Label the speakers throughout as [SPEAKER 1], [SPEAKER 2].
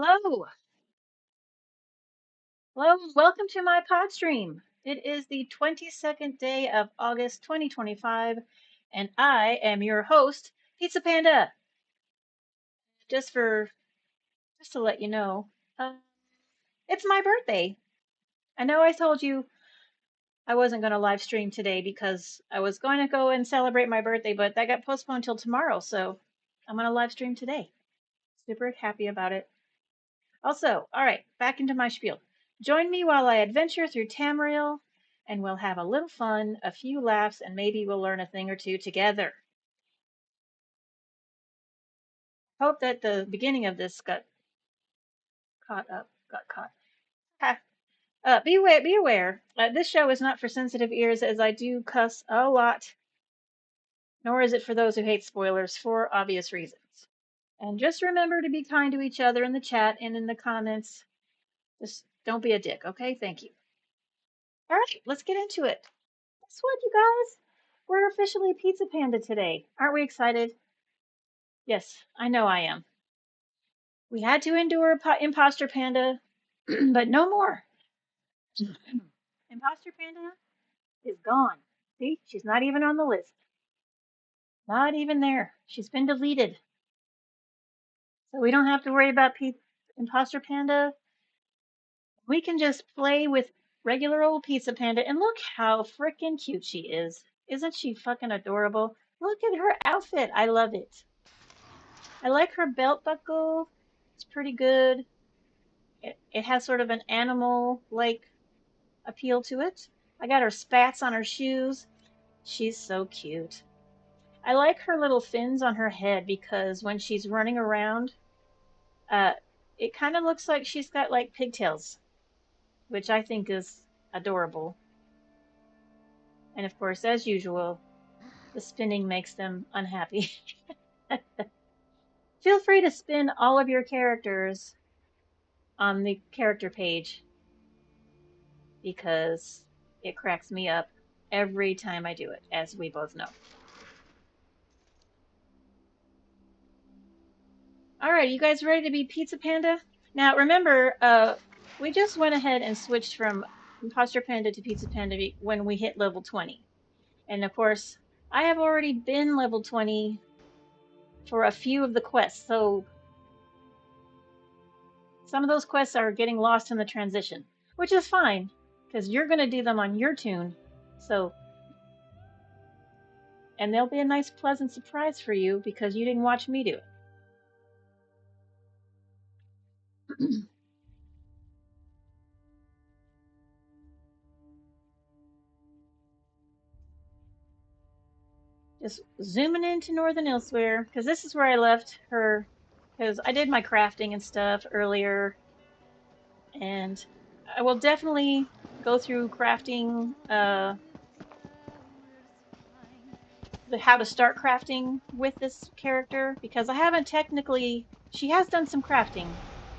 [SPEAKER 1] Hello, hello, and welcome to my pod stream. It is the 22nd day of August 2025, and I am your host, Pizza Panda. Just for just to let you know, uh, it's my birthday. I know I told you I wasn't going to live stream today because I was going to go and celebrate my birthday, but that got postponed till tomorrow, so I'm going to live stream today. Super happy about it. Also, all right, back into my spiel. Join me while I adventure through Tamriel, and we'll have a little fun, a few laughs, and maybe we'll learn a thing or two together. Hope that the beginning of this got caught up, got caught. Ha. Be aware. This show is not for sensitive ears, as I do cuss a lot, nor is it for those who hate spoilers, for obvious reasons. And just remember to be kind to each other in the chat and in the comments. Just don't be a dick, okay? Thank you. All right, let's get into it. Guess what, you guys? We're officially Pizza Panda today. Aren't we excited? Yes, I know I am. We had to endure Imposter Panda, but no more. Imposter Panda is gone. See, she's not even on the list. Not even there. She's been deleted. So we don't have to worry about Imposter Panda. We can just play with regular old Pizza Panda, and look how freaking cute she is. Isn't she fucking adorable? Look at her outfit. I love it. I like her belt buckle. It's pretty good. It has sort of an animal like appeal to it. I got her spats on her shoes. She's so cute. I like her little fins on her head because when she's running around, uh, it kind of looks like she's got like pigtails, which I think is adorable. And of course, as usual, the spinning makes them unhappy. Feel free to spin all of your characters on the character page because it cracks me up every time I do it, as we both know. All right, you guys ready to be Pizza Panda? Now, remember, we just went ahead and switched from Imposter Panda to Pizza Panda when we hit level 20. And of course, I have already been level 20 for a few of the quests, so some of those quests are getting lost in the transition, which is fine, because you're going to do them on your tune. So, and they'll be a nice, pleasant surprise for you because you didn't watch me do it. Just zooming into Northern Elsewhere, because this is where I left her, because I did my crafting and stuff earlier, and I will definitely go through crafting, the how to start crafting with this character, because I haven't technically, she has done some crafting,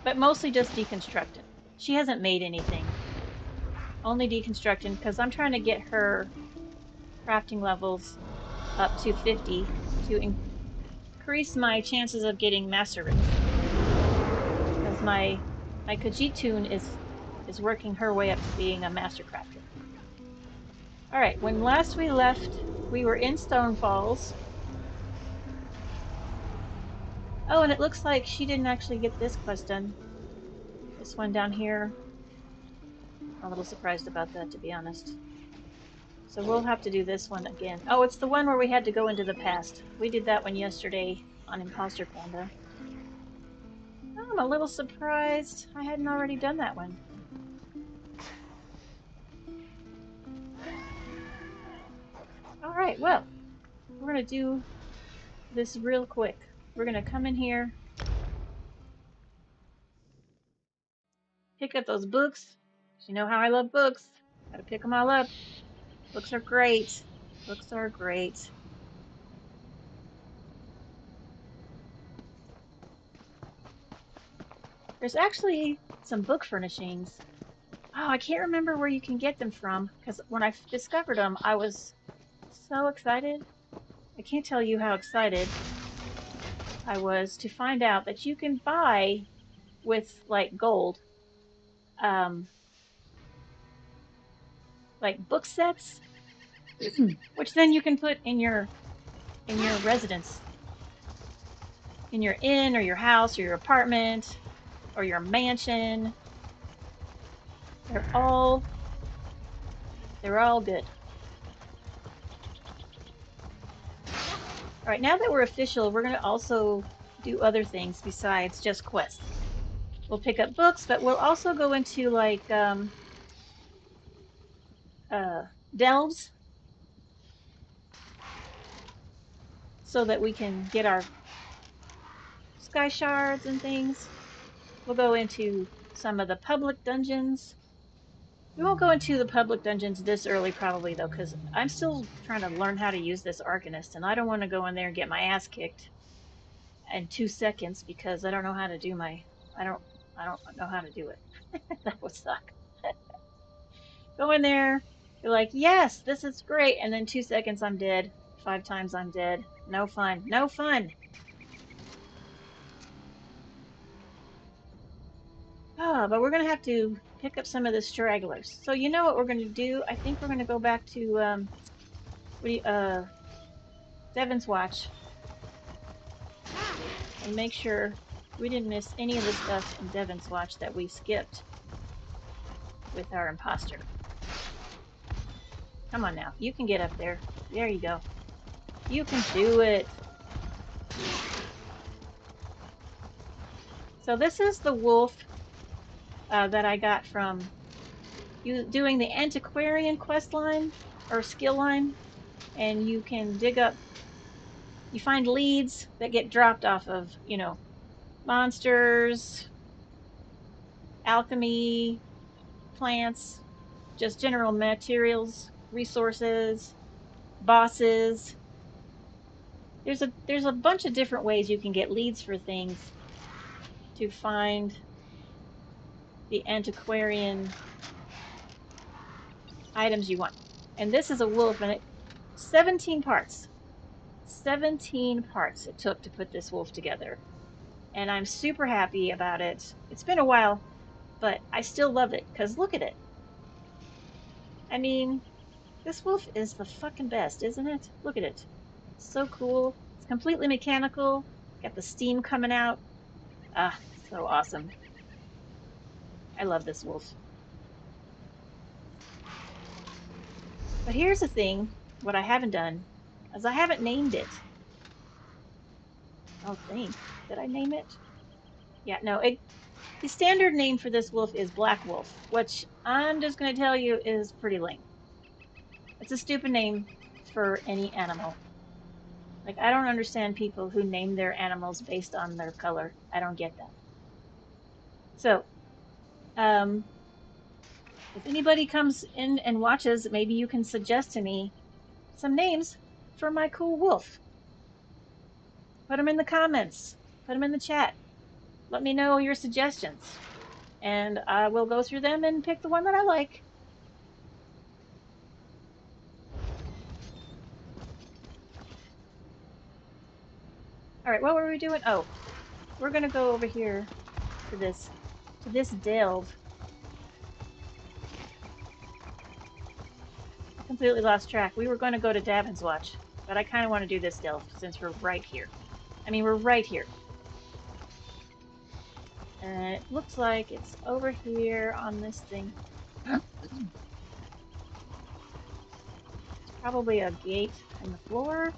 [SPEAKER 1] but mostly just deconstructing. She hasn't made anything, only deconstructing, because I'm trying to get her crafting levels up to 50 to increase my chances of getting master rates. Because my Khajiit tune is working her way up to being a master crafter. All right, when last we left, we were in Stone Falls. Oh, and it looks like she didn't actually get this quest done. This one down here. I'm a little surprised about that, to be honest. So we'll have to do this one again. Oh, it's the one where we had to go into the past. We did that one yesterday on Imposter Panda. I'm a little surprised I hadn't already done that one. All right, well, we're going to do this real quick. We're going to come in here, pick up those books. You know how I love books. Got to pick them all up. Books are great. Books are great. There's actually some book furnishings. Oh, I can't remember where you can get them from because when I discovered them, I was so excited. I can't tell you how excited I was to find out that you can buy with like gold, like book sets, which then you can put in your residence, in your inn or your house or your apartment or your mansion. They're all good. All right, now that we're official, we're going to also do other things besides just quests. We'll pick up books, but we'll also go into like delves so that we can get our sky shards and things. We'll go into some of the public dungeons. We won't go into the public dungeons this early probably though, because I'm still trying to learn how to use this Arcanist, and I don't want to go in there and get my ass kicked in 2 seconds because I don't know how to do my I don't know how to do it. That would suck. Go in there, you're like, yes, this is great, and then 2 seconds I'm dead. 5 times I'm dead. No fun. No fun. Ah, but we're gonna have to pick up some of the stragglers. So you know what we're gonna do? I think we're gonna go back to Devon's Watch and make sure we didn't miss any of the stuff in Devon's Watch that we skipped with our imposter. Come on now, you can get up there. There you go. You can do it. So this is the wolf that I got from you doing the antiquarian quest line or skill line, and you can dig up. You find leads that get dropped off of, you know, monsters, alchemy, plants, just general materials, resources, bosses. There's a bunch of different ways you can get leads for things to find the antiquarian items you want. And this is a wolf, and it 17 parts. 17 parts it took to put this wolf together. And I'm super happy about it. It's been a while, but I still love it because look at it. I mean, this wolf is the fucking best, isn't it? Look at it. It's so cool. It's completely mechanical. Got the steam coming out. Ah, so awesome. I love this wolf. But here's the thing, what I haven't done is I haven't named it. Oh, dang. Did I name it? Yeah, no, the standard name for this wolf is Black Wolf, which I'm just going to tell you is pretty lame. It's a stupid name for any animal. Like, I don't understand people who name their animals based on their color. I don't get that. So, if anybody comes in and watches, maybe you can suggest to me some names for my cool wolf. Put them in the comments. Put them in the chat. Let me know your suggestions. And I will go through them and pick the one that I like. All right, what were we doing? Oh, we're going to go over here to this delve. I completely lost track. We were going to go to Davon's Watch, but I kind of want to do this delve since we're right here. I mean, we're right here. And it looks like it's over here on this thing. It's probably a gate in the floor.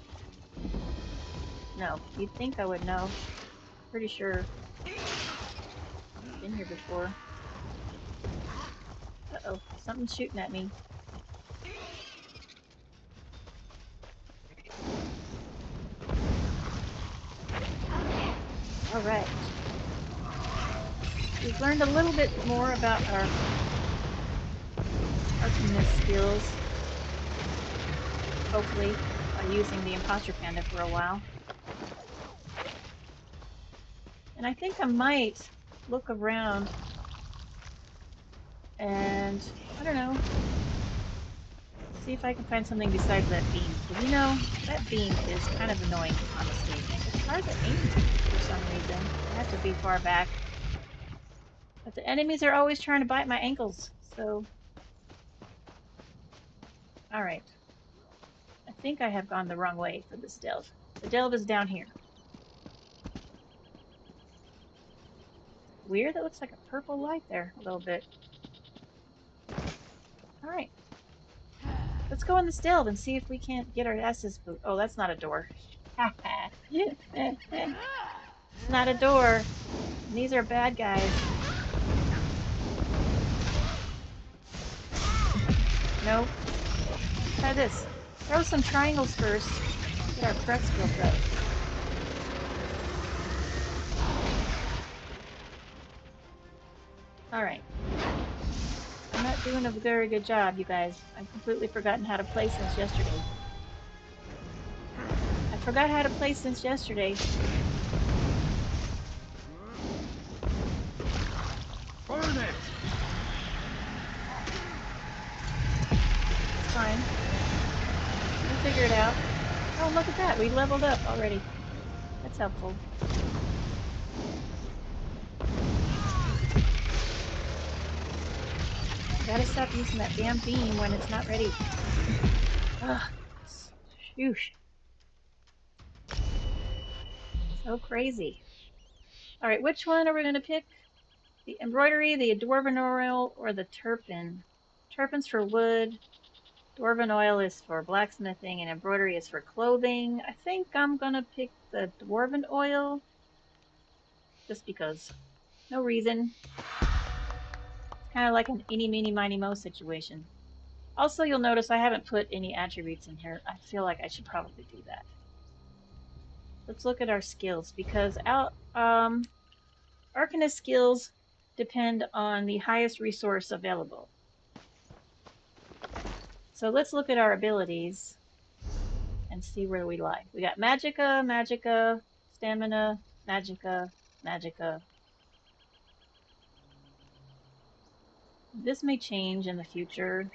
[SPEAKER 1] No, you'd think I would know. Pretty sure I've been here before. Uh-oh, something's shooting at me. Alright. We've learned a little bit more about our alchemist skills. Hopefully, by using the imposter panda for a while. And I think I might look around and, I don't know, see if I can find something besides that beam. Because you know, that beam is kind of annoying, honestly. It's hard to aim for some reason. I have to be far back. But the enemies are always trying to bite my ankles, so... Alright. I think I have gone the wrong way for this delve. The delve is down here. Weird, that looks like a purple light there, a little bit. Alright. Let's go in this delve and see if we can't get our asses booed. Oh, that's not a door. It's not a door. These are bad guys. Nope. Try this. Throw some triangles first. Get our preps built up. Alright. I'm not doing a very good job, you guys. I've completely forgotten how to play since yesterday. I forgot how to play since yesterday.
[SPEAKER 2] Burn it!
[SPEAKER 1] It's fine. We'll figure it out. Oh, look at that. We leveled up already. That's helpful. Gotta stop using that damn beam when it's not ready. Ugh. Shoosh. So crazy. Alright, which one are we going to pick? The embroidery, the dwarven oil, or the turpin? Turpin's for wood. Dwarven oil is for blacksmithing, and embroidery is for clothing. I think I'm going to pick the dwarven oil. Just because. No reason. It's kind of like an eeny, meeny, miny, mo situation. Also, you'll notice I haven't put any attributes in here. I feel like I should probably do that. Let's look at our skills, because Arcanist skills depend on the highest resource available. So let's look at our abilities and see where we lie. We got Magicka, Magicka, Stamina, Magicka, Magicka. This may change in the future,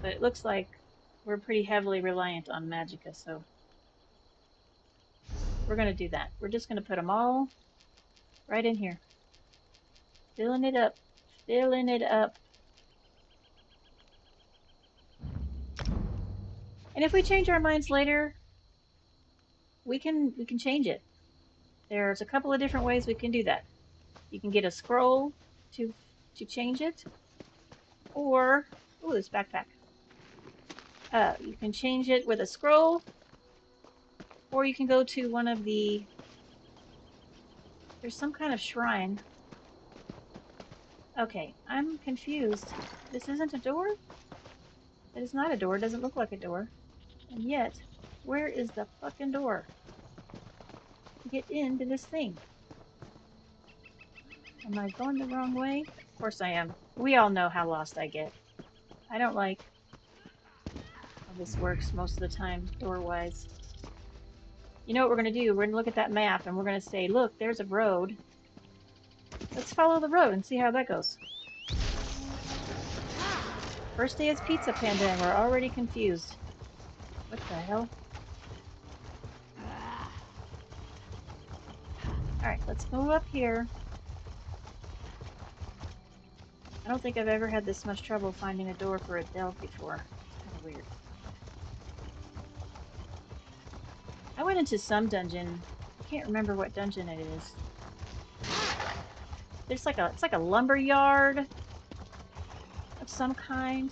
[SPEAKER 1] but it looks like we're pretty heavily reliant on Magicka, so we're going to do that. We're just going to put them all right in here. Filling it up. Filling it up. And if we change our minds later, we can change it. There's a couple of different ways we can do that. You can get a scroll to change it, or ooh, this backpack. You can change it with a scroll, or you can go to one of the. There's some kind of shrine. Okay, I'm confused. This isn't a door? It is not a door. It doesn't look like a door. And yet, where is the fucking door to get into this thing? Am I going the wrong way? Of course I am. We all know how lost I get. I don't like how this works most of the time, door-wise. You know what we're going to do? We're going to look at that map and we're going to say, look, there's a road. Let's follow the road and see how that goes. First day is Pizza Panda and we're already confused. What the hell? Alright, let's go up here. I don't think I've ever had this much trouble finding a door for a delve before. It's kind of weird. I went into some dungeon. I can't remember what dungeon it is. There's like it's like a lumber yard of some kind.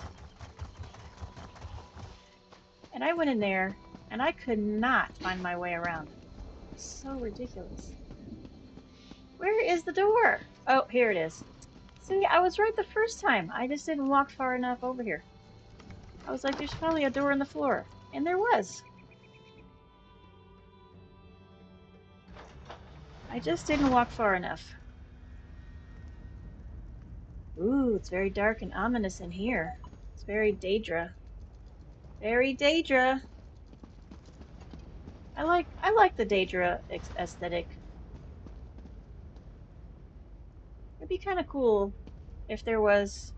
[SPEAKER 1] And I went in there and I could not find my way around. It's so ridiculous. Where is the door? Oh, here it is. See, I was right the first time. I just didn't walk far enough over here. I was like, there's probably a door in the floor. And there was. I just didn't walk far enough. Ooh, it's very dark and ominous in here. It's very Daedra. Very Daedra. I like the Daedra aesthetic. It'd be kind of cool if there was.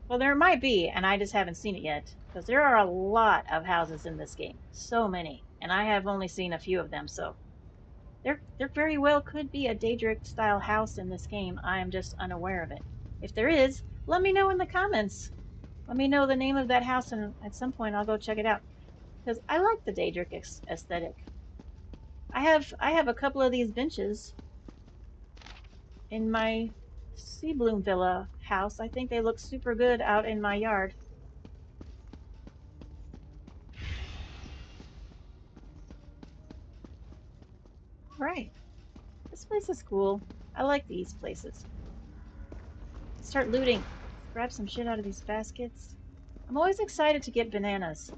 [SPEAKER 1] Well, there might be, and I just haven't seen it yet. Because there are a lot of houses in this game. So many. And I have only seen a few of them, so. There very well could be a Daedric style house in this game. I am just unaware of it. If there is, let me know in the comments. Let me know the name of that house, and at some point I'll go check it out because I like the Daedric aesthetic. I have a couple of these benches in my Sea Bloom Villa house. I think they look super good out in my yard. Right. This place is cool. I like these places. Start looting. Grab some shit out of these baskets. I'm always excited to get bananas.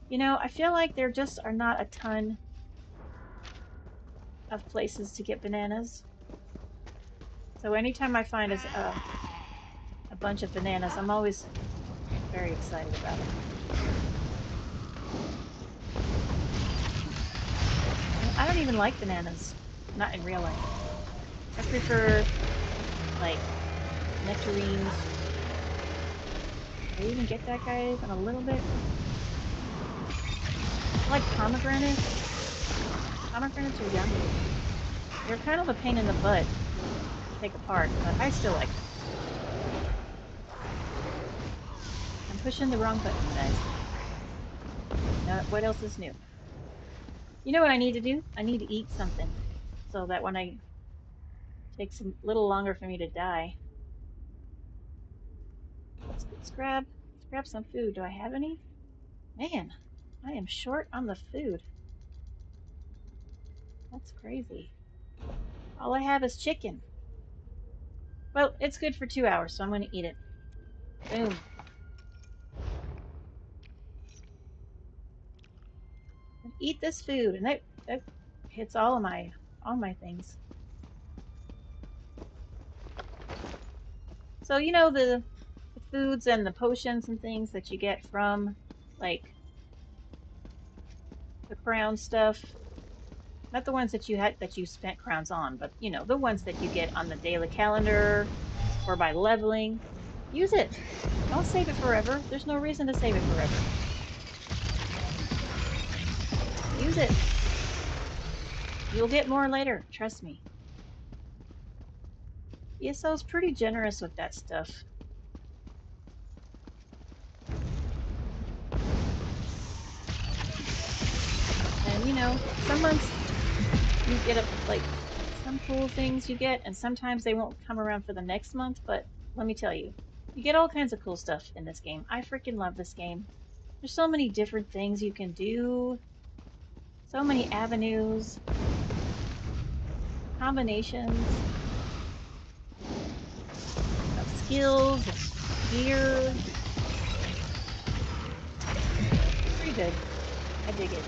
[SPEAKER 1] You know, I feel like there just are not a ton of places to get bananas. So anytime I find a bunch of bananas, I'm always very excited about it. I don't even like bananas. Not in real life. I prefer, like, nectarines. Did I even get that guy even a little bit? I like pomegranates. Pomegranates are yummy. They're kind of a pain in the butt to take apart, but I still like them. I'm pushing the wrong button, guys. What else is new? You know what I need to do? I need to eat something so that when it takes a little longer for me to die. Let's grab some food. Do I have any? Man, I am short on the food. That's crazy. All I have is chicken. Well, it's good for 2 hours, so I'm going to eat it. Boom. Eat this food, and that hits all my things. So you know the foods and the potions and things that you get from like the crown stuff. Not the ones that you spent crowns on, but you know, the ones that you get on the daily calendar or by leveling. Use it. Don't save it forever. There's no reason to save it forever. Use it. You'll get more later, trust me. ESO's pretty generous with that stuff. And you know, some months you get like some cool things you get, and sometimes they won't come around for the next month, but let me tell you, you get all kinds of cool stuff in this game. I freaking love this game. There's so many different things you can do, so many avenues, combinations of skills and gear. Pretty good. I dig it.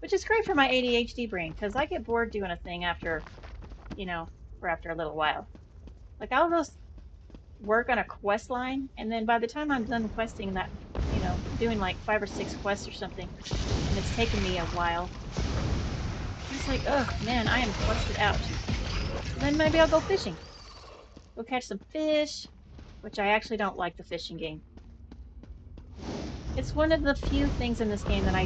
[SPEAKER 1] Which is great for my ADHD brain, because I get bored doing a thing after, you know, for after a little while. Like, I'll just work on a quest line, and then by the time I'm done questing that, you know, doing like 5 or 6 quests or something, and it's taken me a while, it's like, oh man, I am quested out. So then maybe I'll go fishing. Go catch some fish, which I actually don't like the fishing game. It's one of the few things in this game that I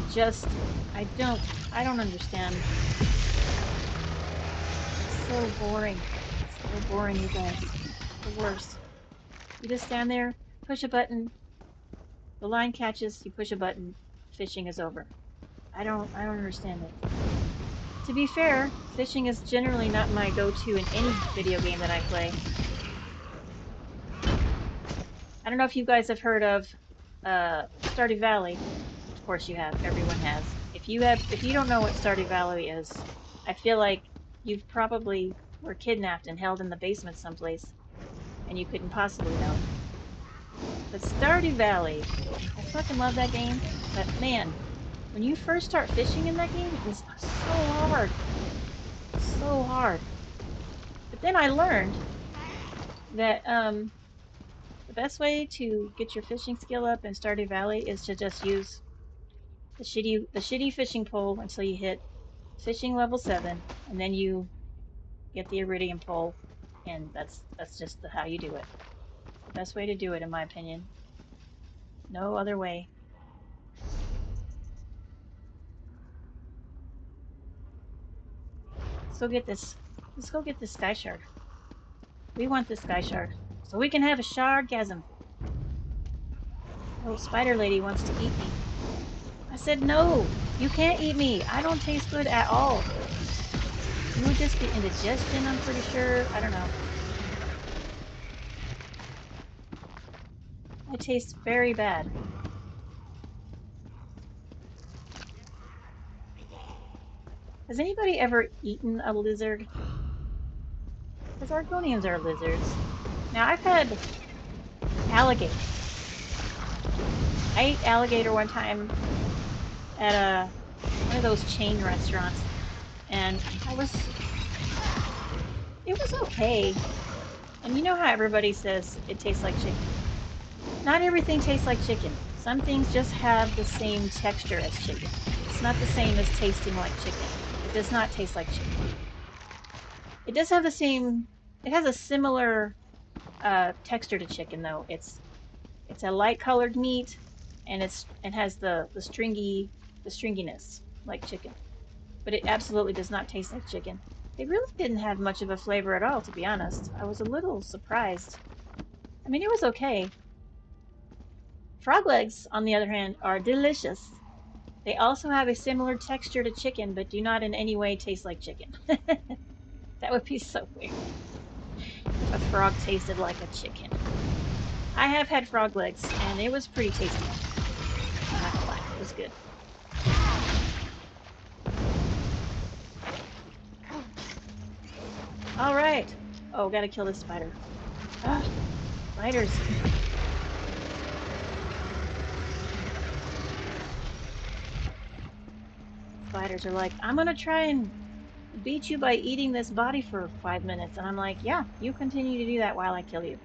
[SPEAKER 1] don't understand. It's so boring. It's so boring, you guys. The worst. You just stand there, push a button, the line catches, you push a button, fishing is over. I don't understand it. To be fair, fishing is generally not my go-to in any video game that I play. I don't know if you guys have heard of Stardew Valley. Of course you have. Everyone has. If you don't know what Stardew Valley is, I feel like you've probably were kidnapped and held in the basement someplace, and you couldn't possibly know. But Stardew Valley, I fucking love that game. But man, when you first start fishing in that game, it is so hard. So hard. But then I learned that the best way to get your fishing skill up in Stardew Valley is to just use the shitty fishing pole until you hit fishing level 7, and then you get the iridium pole, and that's just how you do it. The best way to do it, in my opinion. No other way. Let's go get this. Let's go get this sky shard. We want this sky shard. So we can have a shardgasm. Oh, spider lady wants to eat me. I said no. You can't eat me. I don't taste good at all. You would just get indigestion, I'm pretty sure. I don't know. I taste very bad. Has anybody ever eaten a lizard? Because Argonians are lizards. Now, I've had alligator. I ate alligator one time at one of those chain restaurants, and it was okay. And you know how everybody says it tastes like chicken? Not everything tastes like chicken. Some things just have the same texture as chicken. It's not the same as tasting like chicken. It does not taste like chicken. It does have the same, it has a similar texture to chicken though. It's a light colored meat, and it has the stringiness like chicken. But it absolutely does not taste like chicken. It really didn't have much of a flavor at all, to be honest. I was a little surprised. I mean, it was okay. Frog legs, on the other hand, are delicious. They also have a similar texture to chicken, but do not in any way taste like chicken. That would be so weird if a frog tasted like a chicken. I have had frog legs, and it was pretty tasty. I'm not gonna lie, it was good. All right. Oh, gotta kill this spider. Ah, spiders. Spiders are like, I'm gonna try and beat you by eating this body for 5 minutes. And I'm like, yeah, you continue to do that while I kill you.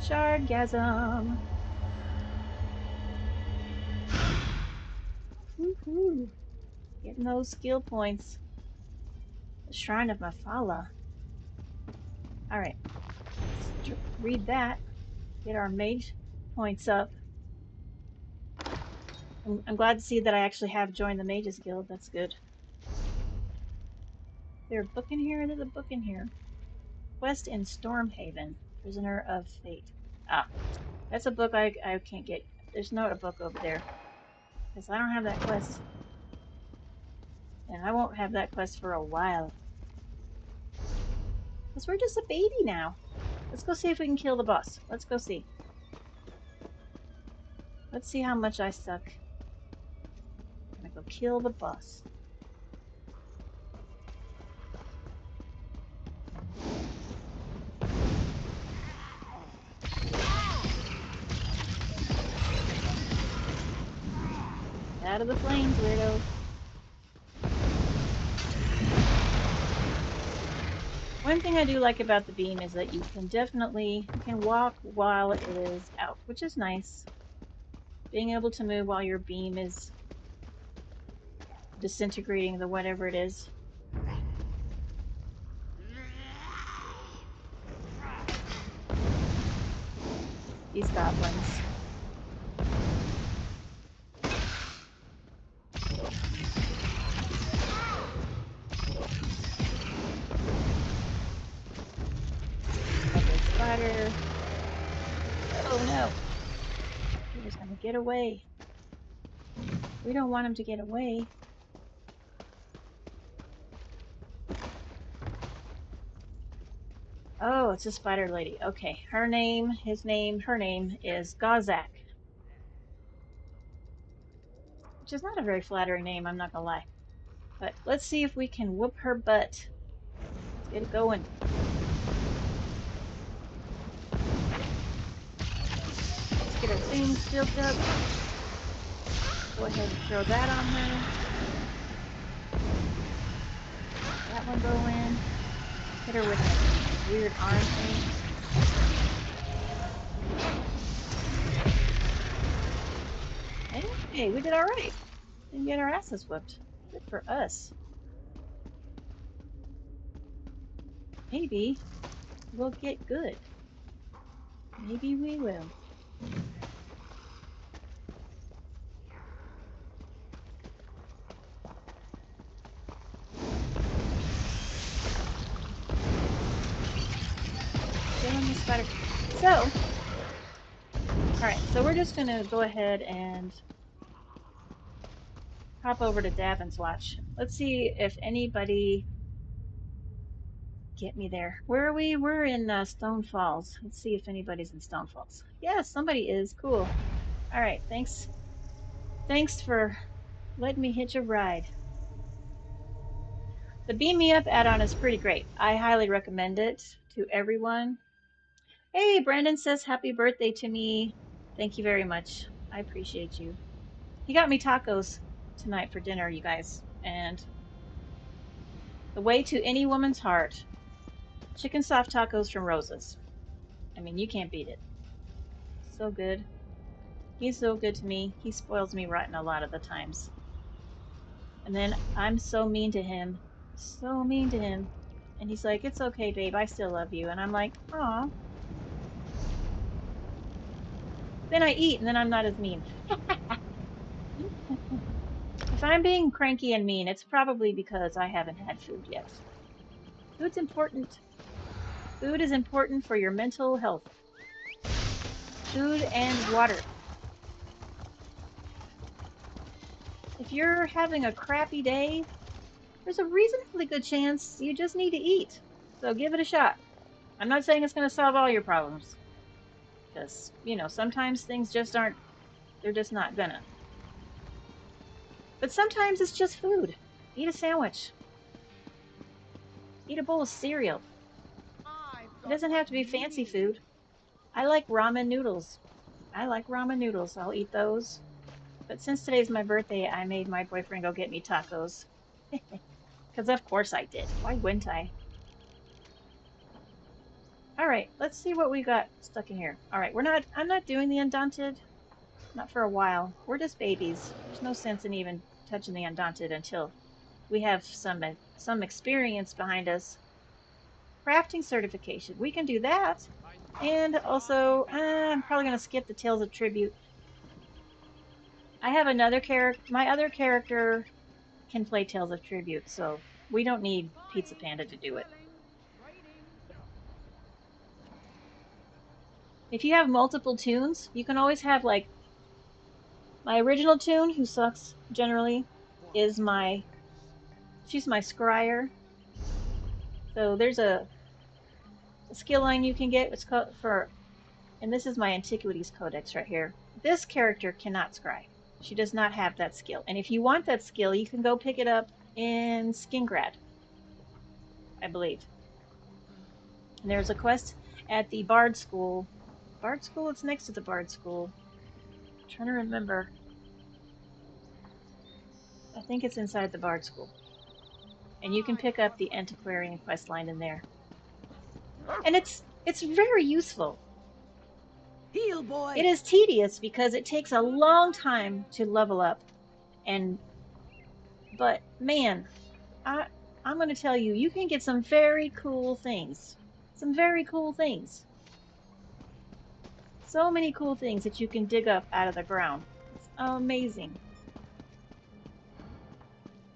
[SPEAKER 1] Shardgasm. Woohoo. Getting those skill points. The Shrine of Mafala. Alright. Let's read that. Get our mage points up. I'm glad to see that I actually have joined the Mages Guild. That's good. Is there a book in here? There's a book in here. Quest in Stormhaven. Prisoner of Fate. Ah. That's a book I can't get. There's not a book over there. Because I don't have that quest. And I won't have that quest for a while. Because we're just a baby now. Let's go see if we can kill the boss. Let's go see. Let's see how much I suck. I'm gonna go kill the boss. Out of the flames, weirdo. One thing I do like about the beam is that you can walk while it is out, which is nice. Being able to move while your beam is disintegrating the whatever it is. These goblins. Spider. Oh no. He was gonna get away. We don't want him to get away. Oh, it's a spider lady. Okay. Her name is Gozak. Which is not a very flattering name, I'm not gonna lie. But let's see if we can whoop her butt. Let's get it going. Let's get our things filled up. Go ahead and throw that on her. That one go in. Hit her with a weird arm thing. Hey, we did alright. Didn't get our asses whooped. Good for us. Maybe we'll get good. Maybe we will. Alright, so we're just gonna go ahead and hop over to Davin's watch. Let's see if anybody get me there. Where are we? We're in Stone Falls. Let's see if anybody's in Stone Falls. Yeah, somebody is. Cool. Alright, thanks. Thanks for letting me hitch a ride. The Beam Me Up add-on is pretty great. I highly recommend it to everyone. Hey, Brandon says happy birthday to me. Thank you very much. I appreciate you. He got me tacos tonight for dinner, you guys. And the way to any woman's heart, chicken soft tacos from Rosa's. I mean, you can't beat it. So good. He's so good to me. He spoils me rotten a lot of the times. And then I'm so mean to him. So mean to him. And he's like, it's okay, babe. I still love you. And I'm like, aw. Then I eat, and then I'm not as mean. If I'm being cranky and mean, it's probably because I haven't had food yet. Food's important. Food is important for your mental health. Food and water. If you're having a crappy day, there's a reasonably good chance you just need to eat. So give it a shot. I'm not saying it's going to solve all your problems. Because, you know, sometimes things just aren't, they're just not gonna. But sometimes it's just food. Eat a sandwich. Eat a bowl of cereal. It doesn't have to be fancy food. I like ramen noodles. I like ramen noodles. I'll eat those. But since today's my birthday, I made my boyfriend go get me tacos. Because of course I did. Why wouldn't I? Alright, let's see what we got stuck in here. Alright, I'm not doing the Undaunted. Not for a while. We're just babies. There's no sense in even touching the Undaunted until we have some experience behind us. Crafting certification. We can do that. And also, I'm probably going to skip the Tales of Tribute. I have another character. My other character can play Tales of Tribute, so we don't need Pizza Panda to do it. If you have multiple tunes, you can always have, like, my original tune, who sucks generally, is she's my scryer. So there's a skill line you can get. It's called and this is my Antiquities Codex right here. This character cannot scry. She does not have that skill. And if you want that skill, you can go pick it up in Skingrad, I believe. And there's a quest at the Bard School. Bard School? It's next to the Bard School. I'm trying to remember. I think it's inside the Bard School. And you can pick up the Antiquarian quest line in there. And it's very useful.
[SPEAKER 2] Heal, boy.
[SPEAKER 1] It is tedious because it takes a long time to level up. But man, I'm going to tell you, you can get some very cool things. Some very cool things. So many cool things that you can dig up out of the ground. It's amazing.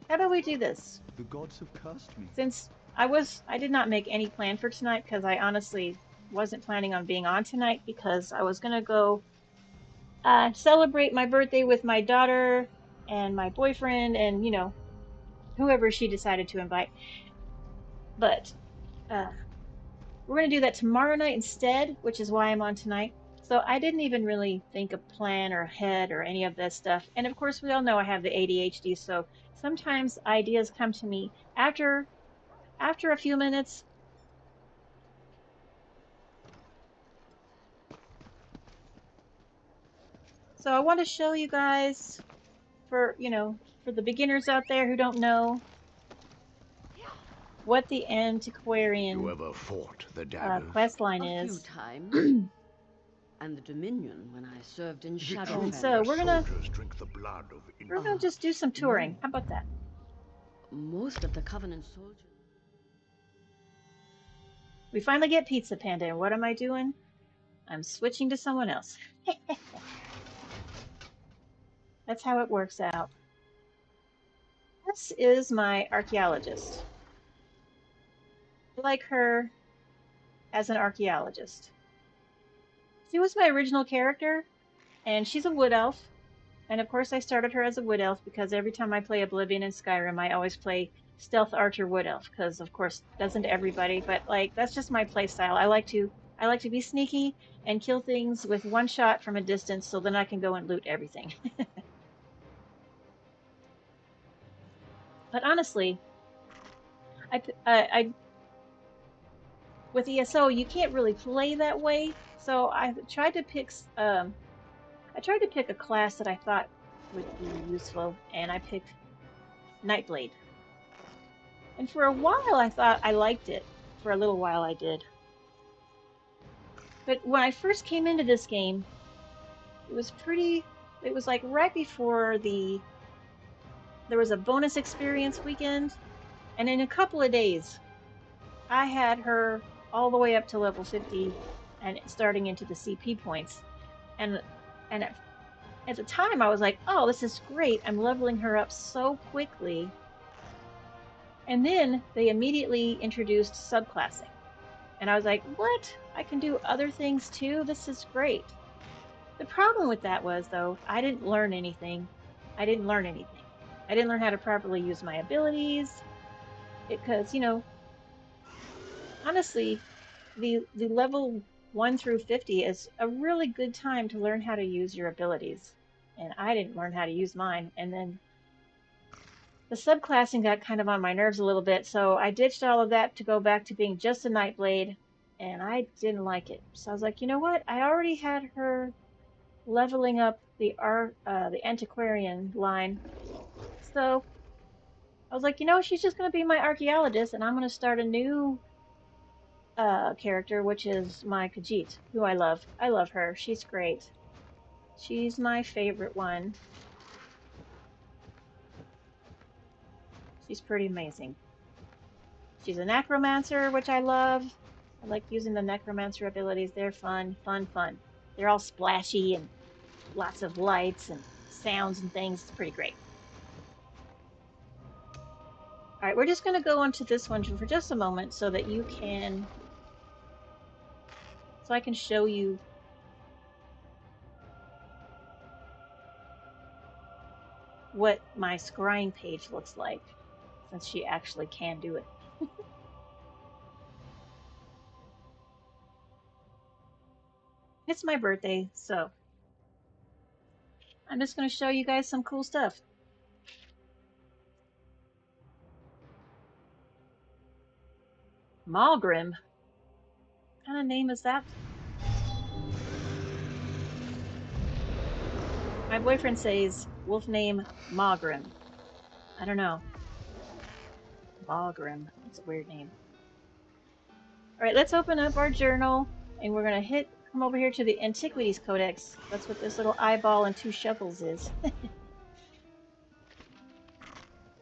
[SPEAKER 1] How about we do this?
[SPEAKER 3] The gods have cursed me.
[SPEAKER 1] Since I did not make any plan for tonight because I honestly wasn't planning on being on tonight because I was going to go celebrate my birthday with my daughter and my boyfriend and, you know, whoever she decided to invite. But we're going to do that tomorrow night instead, which is why I'm on tonight. So I didn't even really think of plan or head or any of that stuff. And of course, we all know I have the ADHD, so sometimes ideas come to me after a few minutes. So I want to show you guys for the beginners out there who don't know what the Antiquarian quest line is.
[SPEAKER 2] A few times. And the Dominion when I served in Shadowfell.
[SPEAKER 1] And so we're gonna just do some touring. How about that?
[SPEAKER 2] Most of the Covenant soldiers.
[SPEAKER 1] We finally get Pizza Panda, and what am I doing? I'm switching to someone else. That's how it works out. This is my archaeologist. I like her as an archaeologist. She was my original character, and she's a wood elf. And of course, I started her as a wood elf because every time I play Oblivion and Skyrim, I always play stealth archer wood elf because, of course, doesn't everybody? But like that's just my play style. I like to be sneaky and kill things with one shot from a distance, so then I can go and loot everything. But honestly, I with ESO you can't really play that way. So I tried to pick a class that I thought would be useful, and I picked Nightblade. And for a while, I thought I liked it. For a little while, I did. But when I first came into this game, it was pretty. It was like right before there was a bonus experience weekend, and in a couple of days, I had her all the way up to level 50 and starting into the CP points. And and at the time, I was like, "Oh, this is great! I'm leveling her up so quickly." And then they immediately introduced subclassing. And I was like, what? I can do other things too? This is great. The problem with that was, though, I didn't learn anything. I didn't learn anything. I didn't learn how to properly use my abilities. Because, honestly, the level 1 through 50 is a really good time to learn how to use your abilities. And I didn't learn how to use mine. And then the subclassing got kind of on my nerves a little bit, so I ditched all of that to go back to being just a Nightblade, and I didn't like it. So I was like, you know what? I already had her leveling up the antiquarian line, so I was like, she's just gonna be my archaeologist, and I'm gonna start a new character, which is my Khajiit, who I love. I love her. She's great. She's my favorite one. She's pretty amazing. She's a necromancer, which I love. I like using the necromancer abilities. They're fun, fun, fun. They're all splashy and lots of lights and sounds and things. It's pretty great. All right, we're just going to go onto this one for just a moment so that so I can show you what my scrying page looks like, since she actually can do it. It's my birthday, so I'm just going to show you guys some cool stuff. Malgrim? What kind of name is that? My boyfriend says wolf name Malgrim. I don't know. Malgrim. That's a weird name. All right, let's open up our journal, and we're going to come over here to the Antiquities Codex. That's what this little eyeball and two shovels is.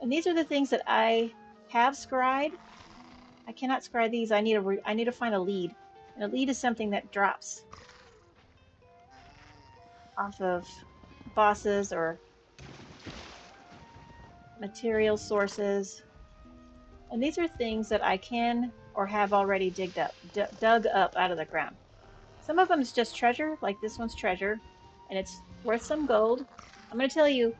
[SPEAKER 1] And these are the things that I have scried. I cannot scry these. I need to find a lead. And a lead is something that drops off of bosses or material sources. And these are things that I can or have already dug up out of the ground. Some of them is just treasure, like this one's treasure, and it's worth some gold. I'm going to tell you,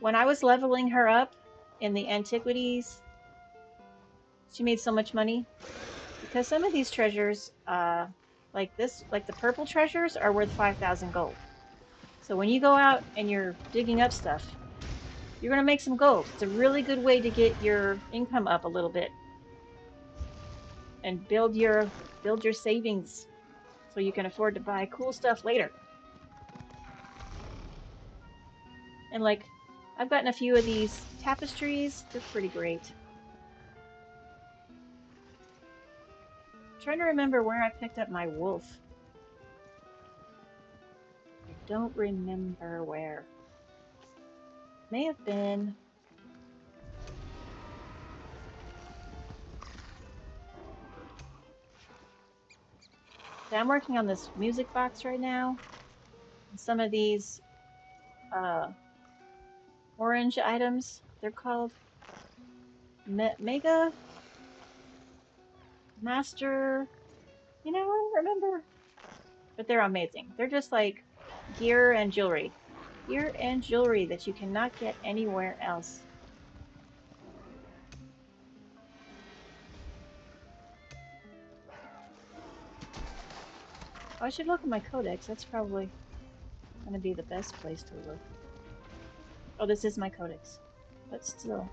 [SPEAKER 1] when I was leveling her up in the antiquities, she made so much money because some of these treasures, like the purple treasures, are worth 5,000 gold. So when you go out and you're digging up stuff, you're going to make some gold. It's a really good way to get your income up a little bit and build your savings so you can afford to buy cool stuff later. And like, I've gotten a few of these tapestries. They're pretty great. I'm trying to remember where I picked up my wolf. I don't remember where. May have been. So I'm working on this music box right now. And some of these uh, orange items, they're called Mega Master. I don't remember. but they're amazing. They're just like gear and jewelry. Gear and jewelry that you cannot get anywhere else. Oh, I should look at my codex. That's probably going to be the best place to look. Oh, this is my codex. But still.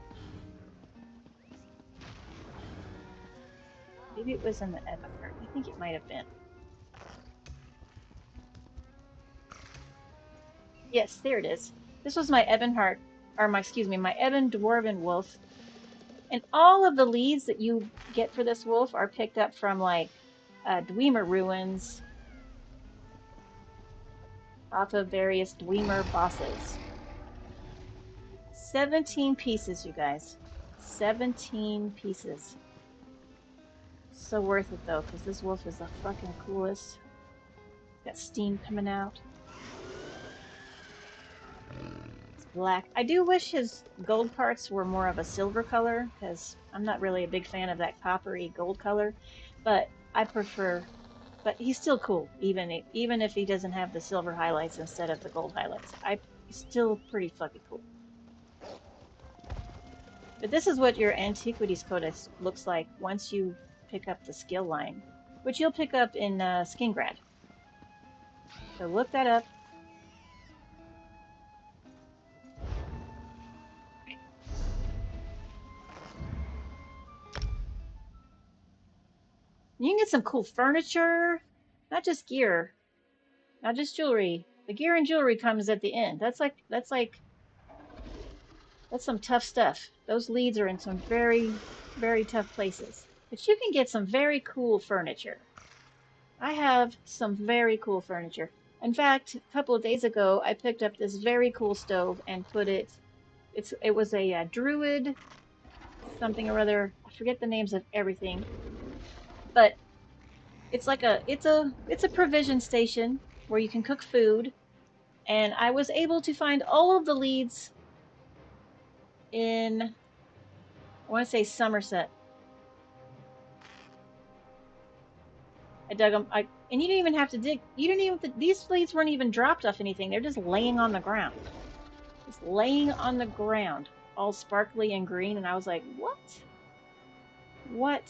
[SPEAKER 1] Maybe it was in the Ebonheart. I think it might have been. Yes, there it is. This was my Ebonheart, or my, excuse me, my Ebon Dwarven Wolf. And all of the leads that you get for this wolf are picked up from like Dwemer ruins off of various Dwemer bosses. 17 pieces, you guys. 17 pieces. So worth it though, because this wolf is the fucking coolest. Got steam coming out. It's black. I do wish his gold parts were more of a silver color, because I'm not really a big fan of that coppery gold color, but I prefer. But he's still cool, even if he doesn't have the silver highlights instead of the gold highlights. He's still pretty fucking cool. But this is what your Antiquities Codex looks like once you pick up the skill line, which you'll pick up in Skingrad. So look that up. You can get some cool furniture, not just gear, not just jewelry. The gear and jewelry comes at the end. That's some tough stuff. Those leads are in some very, very tough places. But you can get some very cool furniture. I have some very cool furniture. In fact, a couple of days ago, I picked up this very cool stove and put it. It was a druid something or other. I forget the names of everything, but it's like it's a provision station where you can cook food. And I was able to find all of the leads in, I want to say Somerset. I dug them. And you didn't even have to dig. You didn't even. These leads weren't even dropped off anything. They're just laying on the ground. Just laying on the ground, all sparkly and green. And I was like, what? What?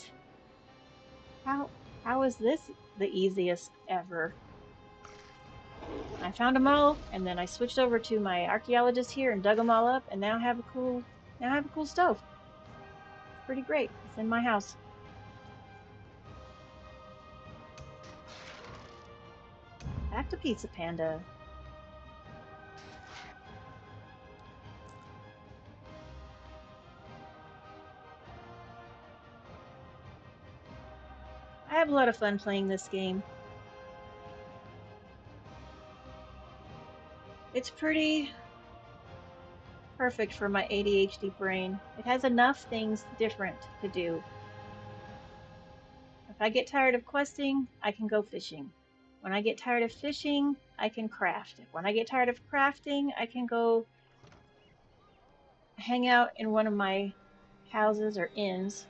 [SPEAKER 1] How? How is this the easiest ever? I found them all, and then I switched over to my archaeologist here and dug them all up, and now I have a cool. Now I have a cool stove. It's pretty great. It's in my house. Back to Pizza Panda. I have a lot of fun playing this game. It's pretty perfect for my ADHD brain. It has enough things different to do. If I get tired of questing, I can go fishing. When I get tired of fishing, I can craft. When I get tired of crafting, I can go hang out in one of my houses or inns.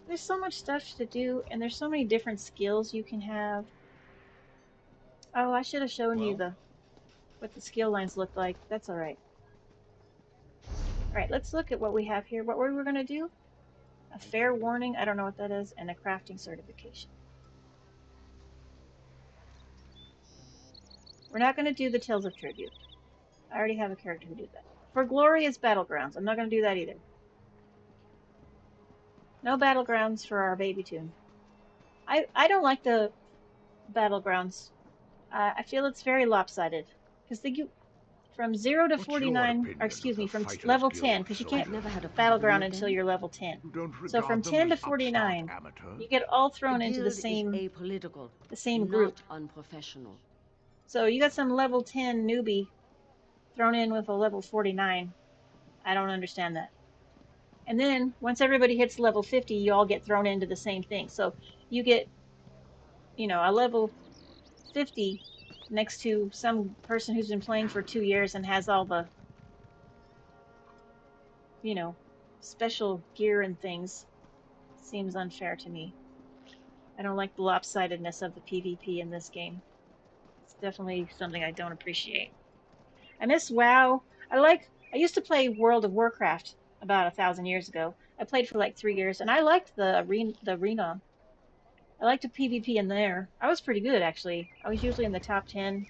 [SPEAKER 1] There's so much stuff to do, and there's so many different skills you can have. Oh, I should have shown you what the skill lines look like. That's all right. All right, let's look at what we have here. What we were going to do? A fair warning, I don't know what that is, and a crafting certification. We're not going to do the Tales of Tribute. I already have a character who did that. For Glorious Battlegrounds, I'm not going to do that either. No Battlegrounds for our baby tune. I don't like the Battlegrounds. I feel it's very lopsided. Because from 0 to
[SPEAKER 3] What's your
[SPEAKER 1] 49, or
[SPEAKER 3] opinion
[SPEAKER 1] excuse
[SPEAKER 3] of
[SPEAKER 1] me,
[SPEAKER 3] the
[SPEAKER 1] from
[SPEAKER 3] Fighters
[SPEAKER 1] level
[SPEAKER 3] Guild,
[SPEAKER 1] 10, because you can't
[SPEAKER 3] soldier?
[SPEAKER 2] Never had a
[SPEAKER 1] Battleground
[SPEAKER 2] problem with
[SPEAKER 1] until
[SPEAKER 2] them.
[SPEAKER 1] you're level 10.
[SPEAKER 3] You don't
[SPEAKER 1] So from
[SPEAKER 3] regard them
[SPEAKER 1] 10 to
[SPEAKER 3] as upstart
[SPEAKER 1] 49,
[SPEAKER 3] amateurs?
[SPEAKER 1] you get all
[SPEAKER 2] The
[SPEAKER 1] thrown into
[SPEAKER 2] guild is apolitical,
[SPEAKER 1] the same
[SPEAKER 2] not
[SPEAKER 1] group.
[SPEAKER 2] unprofessional.
[SPEAKER 1] So you got some level 10 newbie thrown in with a level 49. I don't understand that. And then once everybody hits level 50, you all get thrown into the same thing. So you get, a level 50 next to some person who's been playing for 2 years and has all the, you know, special gear and things. Seems unfair to me. I don't like the lopsidedness of the PvP in this game. definitely something I don't appreciate. I miss WoW. I used to play World of Warcraft about 1,000 years ago. I played for like 3 years, and I liked the arena. I liked the PvP in there. I was pretty good actually. I was usually in the top 10.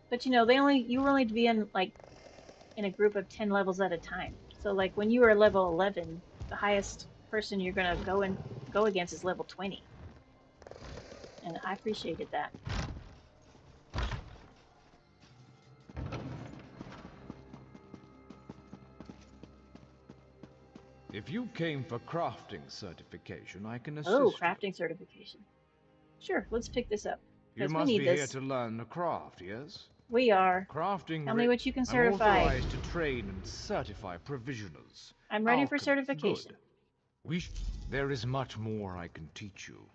[SPEAKER 1] But you know, you were only to be in like in a group of 10 levels at a time. So like when you were level 11, the highest person you're gonna go against is level 20, and I appreciated that.
[SPEAKER 3] If you came for crafting certification, I can
[SPEAKER 1] Oh,
[SPEAKER 3] assist you.
[SPEAKER 1] crafting certification. Sure, let's pick this up
[SPEAKER 3] You
[SPEAKER 1] because we
[SPEAKER 3] must
[SPEAKER 1] need
[SPEAKER 3] be here
[SPEAKER 1] this.
[SPEAKER 3] to learn the craft, yes?
[SPEAKER 1] We are.
[SPEAKER 3] Crafting.
[SPEAKER 1] Tell me what you can
[SPEAKER 3] I'm
[SPEAKER 1] certify.
[SPEAKER 3] authorized to train and certify provisioners.
[SPEAKER 1] I'm ready for
[SPEAKER 3] Alchemy.
[SPEAKER 1] certification.
[SPEAKER 3] Good. There is much more I can teach you.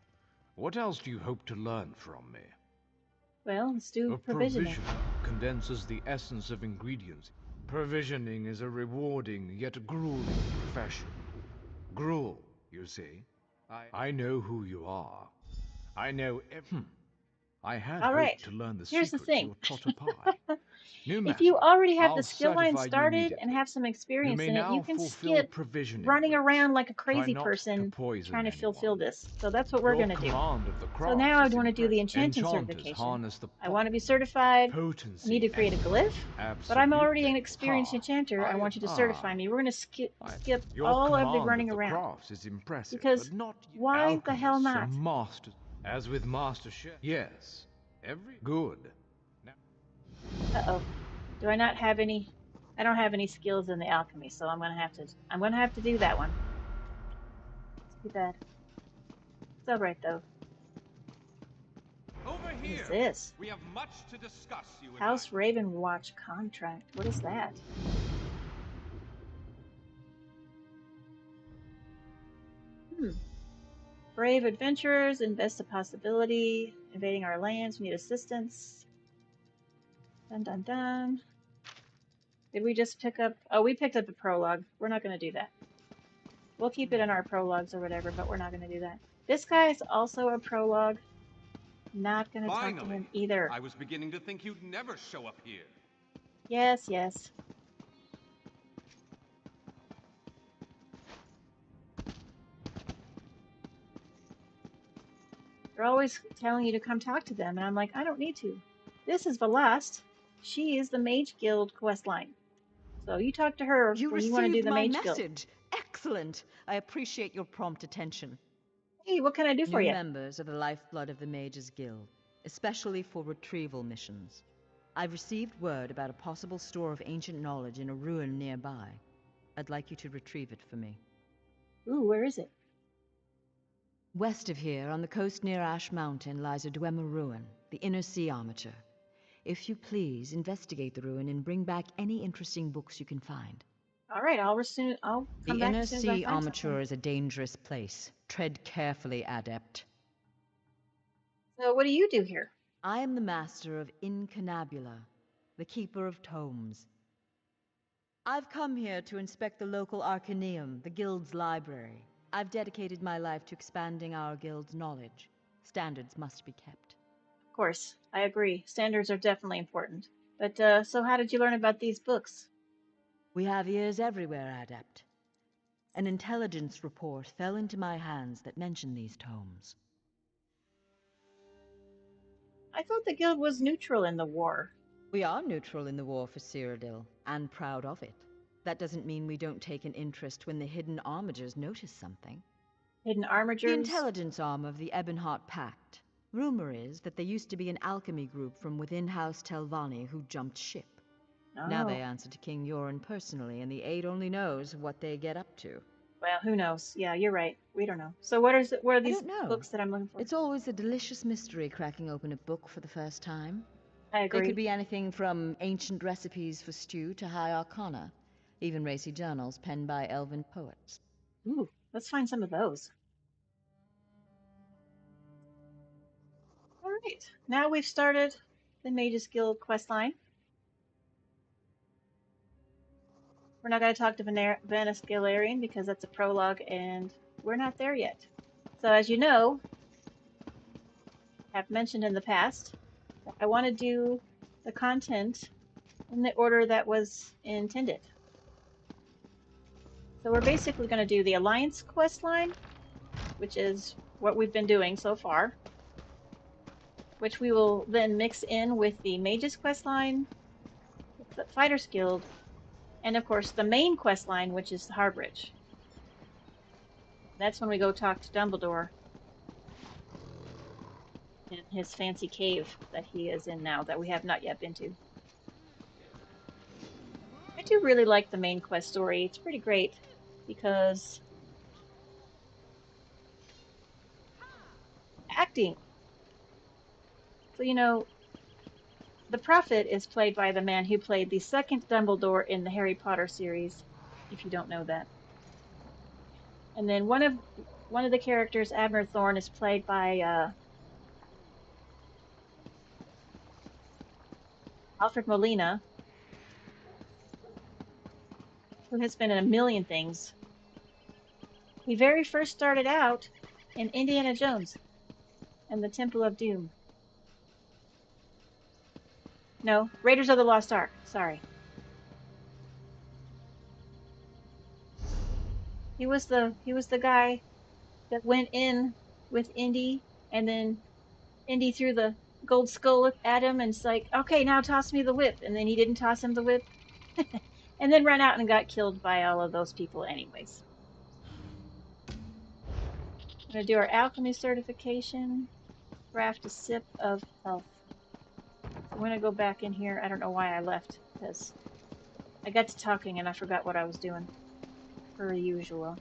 [SPEAKER 3] What else do you hope to learn from me?
[SPEAKER 1] Well, let's do
[SPEAKER 3] A
[SPEAKER 1] provisioning.
[SPEAKER 3] provisioner condenses the essence of ingredients. Provisioning is a rewarding yet grueling profession. Gruel, you see. I know who you are. I know I had
[SPEAKER 1] All right.
[SPEAKER 3] hoped to learn the
[SPEAKER 1] Here's the
[SPEAKER 3] secrets
[SPEAKER 1] thing.
[SPEAKER 3] your trotter pie. No
[SPEAKER 1] If
[SPEAKER 3] matter.
[SPEAKER 1] you already have the
[SPEAKER 3] I'll
[SPEAKER 1] skill line
[SPEAKER 3] certify you
[SPEAKER 1] started and
[SPEAKER 3] immediately.
[SPEAKER 1] have some
[SPEAKER 3] You
[SPEAKER 1] experience
[SPEAKER 3] may
[SPEAKER 1] in it, you
[SPEAKER 3] now
[SPEAKER 1] can
[SPEAKER 3] fulfill
[SPEAKER 1] skip
[SPEAKER 3] provisioning
[SPEAKER 1] running
[SPEAKER 3] rites.
[SPEAKER 1] around like a
[SPEAKER 3] Try
[SPEAKER 1] crazy
[SPEAKER 3] not to
[SPEAKER 1] person
[SPEAKER 3] poison
[SPEAKER 1] trying to fulfill
[SPEAKER 3] anyone.
[SPEAKER 1] this. So that's what we're
[SPEAKER 3] Your
[SPEAKER 1] going to do.
[SPEAKER 3] command of the
[SPEAKER 1] So
[SPEAKER 3] crafts
[SPEAKER 1] now I
[SPEAKER 3] is
[SPEAKER 1] want to do the
[SPEAKER 3] impressive.
[SPEAKER 1] enchanting
[SPEAKER 3] Enchanters
[SPEAKER 1] certification.
[SPEAKER 3] harness the
[SPEAKER 1] I want to be certified. I
[SPEAKER 3] potency
[SPEAKER 1] need to create a glyph, but I'm already an
[SPEAKER 3] absolutely.
[SPEAKER 1] experienced enchanter. I want you to certify me. We're going to skip
[SPEAKER 3] Your
[SPEAKER 1] all of the
[SPEAKER 3] command of
[SPEAKER 1] running
[SPEAKER 3] the
[SPEAKER 1] around
[SPEAKER 3] crafts is impressive,
[SPEAKER 1] because
[SPEAKER 3] but not
[SPEAKER 1] why the hell
[SPEAKER 3] alchemists are
[SPEAKER 1] not?
[SPEAKER 3] masters. As with Master Chef. Yes. Every good. Now,
[SPEAKER 1] Uh-oh. Do I not have any? I don't have any skills in the alchemy, so I'm gonna have to do that one. Too bad. It's all right though.
[SPEAKER 4] Over
[SPEAKER 1] What is
[SPEAKER 4] here.
[SPEAKER 1] this?
[SPEAKER 4] We have much to discuss, you and
[SPEAKER 1] House
[SPEAKER 4] I.
[SPEAKER 1] Ravenwatch contract. What is that? Hmm. Brave adventurers, invest a possibility. Invading our lands, we need assistance. Dun dun dun. Did we just pick up? Oh, we picked up a prologue. We're not going to do that. We'll keep it in our prologues or whatever, but we're not going to do that. This guy is also a prologue. Not going to talk to him either.
[SPEAKER 4] I was beginning to think you'd never show up here.
[SPEAKER 1] Yes, yes. They're always telling you to come talk to them, and I'm like, I don't need to. This is Velast. She is the Mage Guild quest line. So you talk to her
[SPEAKER 2] You
[SPEAKER 1] when you want to do
[SPEAKER 2] received
[SPEAKER 1] the
[SPEAKER 2] my
[SPEAKER 1] Mage Guild.
[SPEAKER 2] message. Excellent. I appreciate your prompt attention.
[SPEAKER 1] Hey, what can I do for
[SPEAKER 2] New
[SPEAKER 1] you?
[SPEAKER 2] members are the lifeblood of the Mages Guild, especially for retrieval missions. I've received word about a possible store of ancient knowledge in a ruin nearby. I'd like you to retrieve it for me.
[SPEAKER 1] Ooh, where is it?
[SPEAKER 2] West of here, on the coast near Ash Mountain, lies a Dwemer ruin, the Inner Sea Armature. If you please, investigate the ruin and bring back any interesting books you can find.
[SPEAKER 1] All right, I'll come
[SPEAKER 2] The
[SPEAKER 1] back
[SPEAKER 2] Inner
[SPEAKER 1] as soon as I
[SPEAKER 2] Sea
[SPEAKER 1] find
[SPEAKER 2] Armature
[SPEAKER 1] something.
[SPEAKER 2] is a dangerous place. Tread carefully, Adept.
[SPEAKER 1] So what do you do here?
[SPEAKER 2] I am the master of Incunabula, the keeper of tomes. I've come here to inspect the local Arcaneum, the guild's library. I've dedicated my life to expanding our guild's knowledge. Standards must be kept.
[SPEAKER 1] Of course, I agree. Standards are definitely important. But so how did you learn about these books?
[SPEAKER 2] We have ears everywhere, Adept. An intelligence report fell into my hands that mentioned these tomes.
[SPEAKER 1] I thought the guild was neutral in the war.
[SPEAKER 2] We are neutral in the war for Cyrodiil, and proud of it. That doesn't mean we don't take an interest when the hidden armigers notice something.
[SPEAKER 1] Hidden armigers?
[SPEAKER 2] The intelligence arm of the Ebonheart Pact. Rumor is that there used to be an alchemy group from within House Telvanni who jumped ship.
[SPEAKER 1] Oh.
[SPEAKER 2] Now they answer to King Yoren personally, and the Aid only knows what they get up to.
[SPEAKER 1] Well, who knows? Yeah, you're right. We don't know. So what are these books that I'm looking for?
[SPEAKER 2] It's always a delicious mystery cracking open a book for the first time.
[SPEAKER 1] I agree.
[SPEAKER 2] They could be anything from ancient recipes for stew to high arcana, even racy journals penned by elven poets.
[SPEAKER 1] Ooh, let's find some of those. All right, now we've started the Mages Guild questline. We're not going to talk to Vanna Scalarian because that's a prologue and we're not there yet. So as you know, have mentioned in the past that I want to do the content in the order that was intended. So we're basically going to do the Alliance quest line, which is what we've been doing so far, which we will then mix in with the Mages quest line, the Fighters Guild, and of course the main quest line, which is the Harbridge. That's when we go talk to Dumbledore in his fancy cave that he is in now, that we have not yet been to. I do really like the main quest story. It's pretty great because acting. So, you know, the Prophet is played by the man who played the second Dumbledore in the Harry Potter series, if you don't know that. And then one of the characters, Abner Thorne, is played by Alfred Molina, who has been in a million things. He very first started out in Indiana Jones and the Temple of Doom. No, Raiders of the Lost Ark. Sorry. He was the guy that went in with Indy, and then Indy threw the gold skull at him and it's like, okay, now toss me the whip. And then he didn't toss him the whip. And then ran out and got killed by all of those people anyways. I'm going to do our alchemy certification. Craft a sip of health. I'm going to go back in here. I don't know why I left, because I got to talking and I forgot what I was doing, per usual.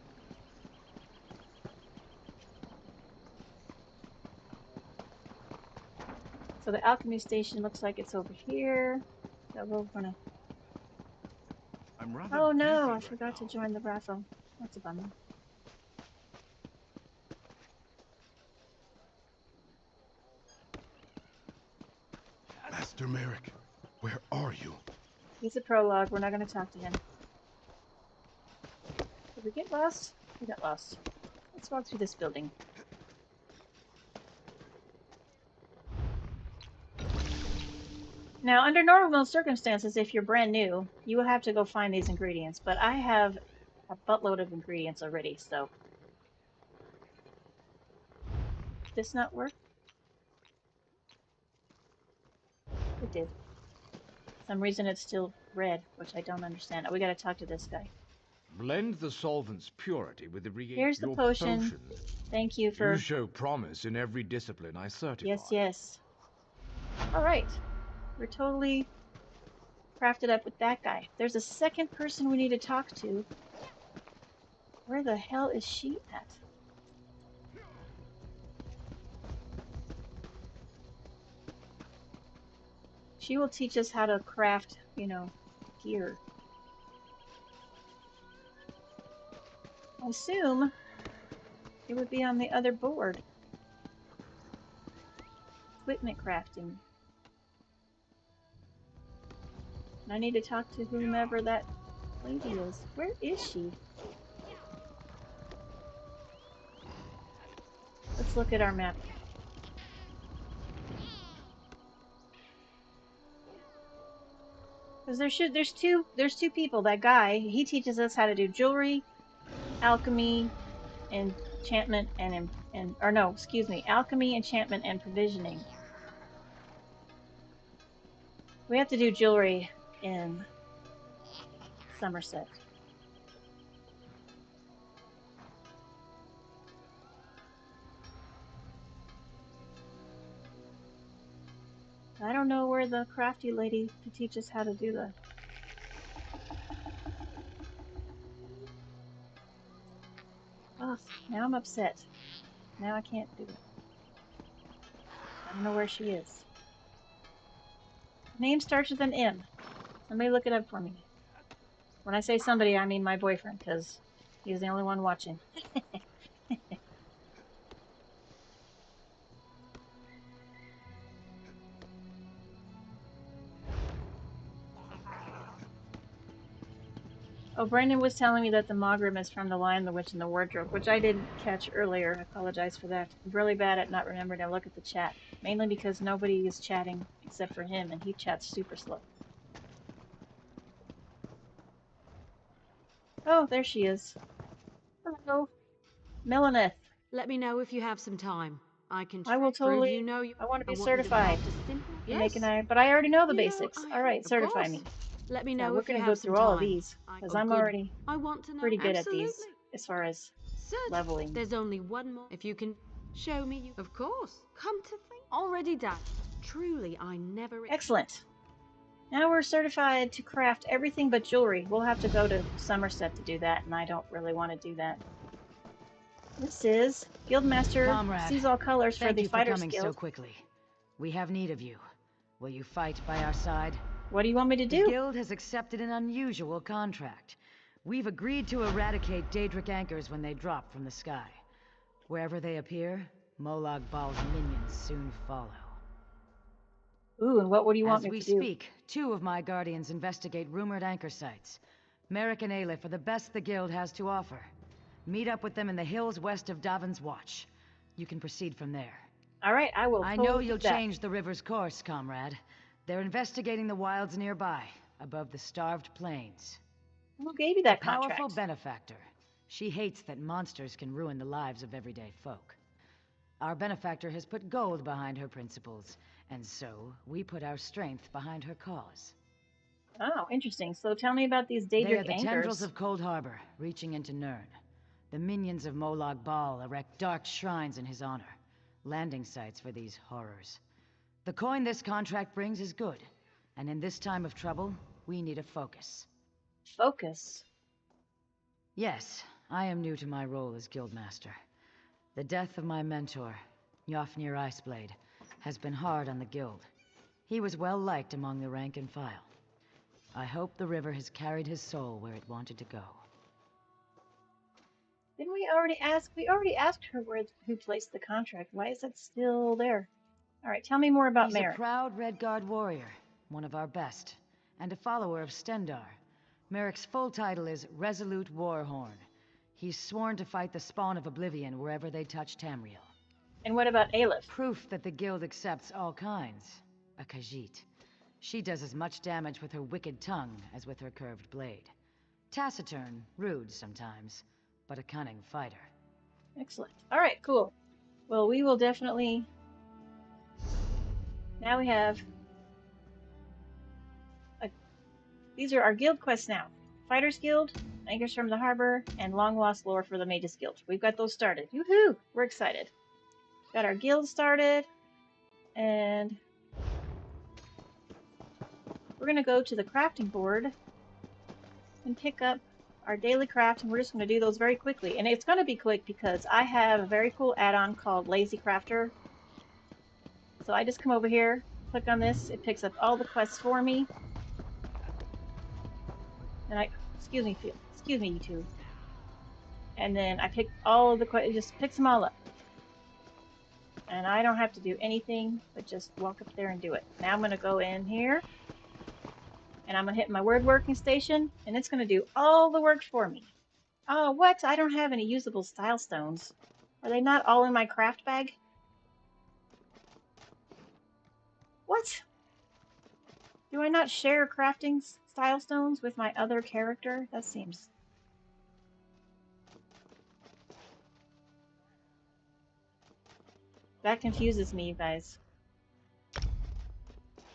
[SPEAKER 1] So the alchemy station looks like it's over here. So we're gonna... Oh no, I forgot to join the raffle. That's a bummer.
[SPEAKER 5] Master Merrick, where are you?
[SPEAKER 1] He's a prologue. We're not going to talk to him. Did we get lost? We got lost. Let's walk through this building. Now, under normal circumstances, if you're brand new, you will have to go find these ingredients, but I have a buttload of ingredients already, so... Did this not work? It did. For some reason it's still red, which I don't understand. Oh, we gotta talk to this guy.
[SPEAKER 3] Blend the solvent's purity with the reagent.
[SPEAKER 1] Here's the potion. Thank you for...
[SPEAKER 3] You show promise in every discipline I certify.
[SPEAKER 1] Yes, yes. Alright. We're totally crafted up with that guy. There's a second person we need to talk to. Where the hell is she at? She will teach us how to craft, you know, gear. I assume it would be on the other board. Equipment crafting. And I need to talk to whomever that lady is. Where is she? Let's look at our map. Because there's two people. That guy, he teaches us how to do jewelry, alchemy, enchantment, or no, excuse me, alchemy, enchantment, and provisioning. We have to do jewelry in Somerset. I don't know where the crafty lady to teach us how to do the... Oh, now I'm upset. Now I can't do it. I don't know where she is. Name starts with an M. Somebody look it up for me. When I say somebody, I mean my boyfriend, because he's the only one watching. Oh, Brandon was telling me that the Mogrim is from The Lion, the Witch, and the Wardrobe, which I didn't catch earlier. I apologize for that. I'm really bad at not remembering to look at the chat, mainly because nobody is chatting except for him, and he chats super slow. Oh, there she is. Hello. Melaneth.
[SPEAKER 6] Let me know if you have some time. I can
[SPEAKER 1] I will
[SPEAKER 6] prove
[SPEAKER 1] totally...
[SPEAKER 6] you know you.
[SPEAKER 1] I want to be
[SPEAKER 6] I want you to
[SPEAKER 1] certified.
[SPEAKER 6] craft a simple.
[SPEAKER 1] You
[SPEAKER 6] Yes.
[SPEAKER 1] but I already know the
[SPEAKER 6] You know,
[SPEAKER 1] basics. All right,
[SPEAKER 6] of
[SPEAKER 1] certify
[SPEAKER 6] course.
[SPEAKER 1] me.
[SPEAKER 6] Let me
[SPEAKER 1] So
[SPEAKER 6] know
[SPEAKER 1] we're
[SPEAKER 6] if you
[SPEAKER 1] going to go
[SPEAKER 6] have some
[SPEAKER 1] through all of
[SPEAKER 6] time.
[SPEAKER 1] these, because
[SPEAKER 6] Oh,
[SPEAKER 1] I'm
[SPEAKER 6] good.
[SPEAKER 1] already
[SPEAKER 6] I want to know.
[SPEAKER 1] pretty good at
[SPEAKER 6] Absolutely.
[SPEAKER 1] these, as far as
[SPEAKER 6] Certain.
[SPEAKER 1] leveling.
[SPEAKER 6] There's only one more. If you can show me you. Of course. Come to think. Already done. Truly, I never.
[SPEAKER 1] Excellent. Now we're certified to craft everything but jewelry. We'll have to go to Somerset to do that, and I don't really want to do that. This is Guildmaster
[SPEAKER 2] Comrade,
[SPEAKER 1] sees all colors for
[SPEAKER 2] thank
[SPEAKER 1] the
[SPEAKER 2] you for
[SPEAKER 1] Fighters
[SPEAKER 2] coming
[SPEAKER 1] Guild.
[SPEAKER 2] so quickly. We have need of you. Will you fight by our side?
[SPEAKER 1] What do you want me to
[SPEAKER 2] The
[SPEAKER 1] do?
[SPEAKER 2] Guild has accepted an unusual contract. We've agreed to eradicate Daedric anchors when they drop from the sky. Wherever they appear, Molag Bal's minions soon follow.
[SPEAKER 1] Ooh, and what would you want
[SPEAKER 2] As
[SPEAKER 1] me
[SPEAKER 2] we
[SPEAKER 1] to do?
[SPEAKER 2] speak, 2 of my guardians investigate rumored anchor sites. Merrick and Aleph are the best the Guild has to offer. Meet up with them in the hills west of Davin's Watch. You can proceed from there.
[SPEAKER 1] All right, I will
[SPEAKER 2] I
[SPEAKER 1] totally
[SPEAKER 2] know
[SPEAKER 1] do
[SPEAKER 2] you'll
[SPEAKER 1] that.
[SPEAKER 2] change the river's course, comrade. They're investigating the wilds nearby, above the starved plains.
[SPEAKER 1] Who gave you that
[SPEAKER 2] Powerful
[SPEAKER 1] contract?
[SPEAKER 2] benefactor. She hates that monsters can ruin the lives of everyday folk. Our benefactor has put gold behind her principles, and so we put our strength behind her cause.
[SPEAKER 1] Oh, interesting. So tell me about these
[SPEAKER 2] They are
[SPEAKER 1] Daedric
[SPEAKER 2] the
[SPEAKER 1] anchors.
[SPEAKER 2] tendrils of Cold Harbor, reaching into Nirn. The minions of Molag Bal erect dark shrines in his honor. Landing sites for these horrors. The coin this contract brings is good, and in this time of trouble, we need a focus.
[SPEAKER 1] Focus.
[SPEAKER 2] Yes, I am new to my role as Guildmaster. The death of my mentor, Yofnir Iceblade, has been hard on the Guild. He was well liked among the rank and file. I hope the river has carried his soul where it wanted to go.
[SPEAKER 1] Didn't we already ask? We already asked her who placed the contract. Why is it still there? All right, tell me more about
[SPEAKER 2] He's
[SPEAKER 1] Merrick.
[SPEAKER 2] a proud Red Guard warrior, one of our best, and a follower of Stendar. Merrick's full title is Resolute Warhorn. He's sworn to fight the spawn of Oblivion wherever they touch Tamriel.
[SPEAKER 1] And what about Aleph?
[SPEAKER 2] Proof that the Guild accepts all kinds. A Khajiit. She does as much damage with her wicked tongue as with her curved blade. Taciturn, rude sometimes, but a cunning fighter.
[SPEAKER 1] Excellent. All right, cool. Well, we will definitely... Now we have... These are our guild quests now. Fighters Guild, Anchors from the Harbor, and Long Lost Lore for the Mages Guild. We've got those started. Woohoo! We're excited. Got our guild started, and we're going to go to the crafting board and pick up our daily craft, and we're just going to do those very quickly. And it's going to be quick because I have a very cool add-on called Lazy Crafter. So I just come over here, click on this, it picks up all the quests for me. And excuse me, you two. And then I pick all of the quests, it just picks them all up. And I don't have to do anything but just walk up there and do it. Now I'm going to go in here, and I'm going to hit my word working station, and it's going to do all the work for me. Oh, what? I don't have any usable style stones. Are they not all in my craft bag? What? Do I not share crafting style stones with my other character? That seems... That confuses me, you guys.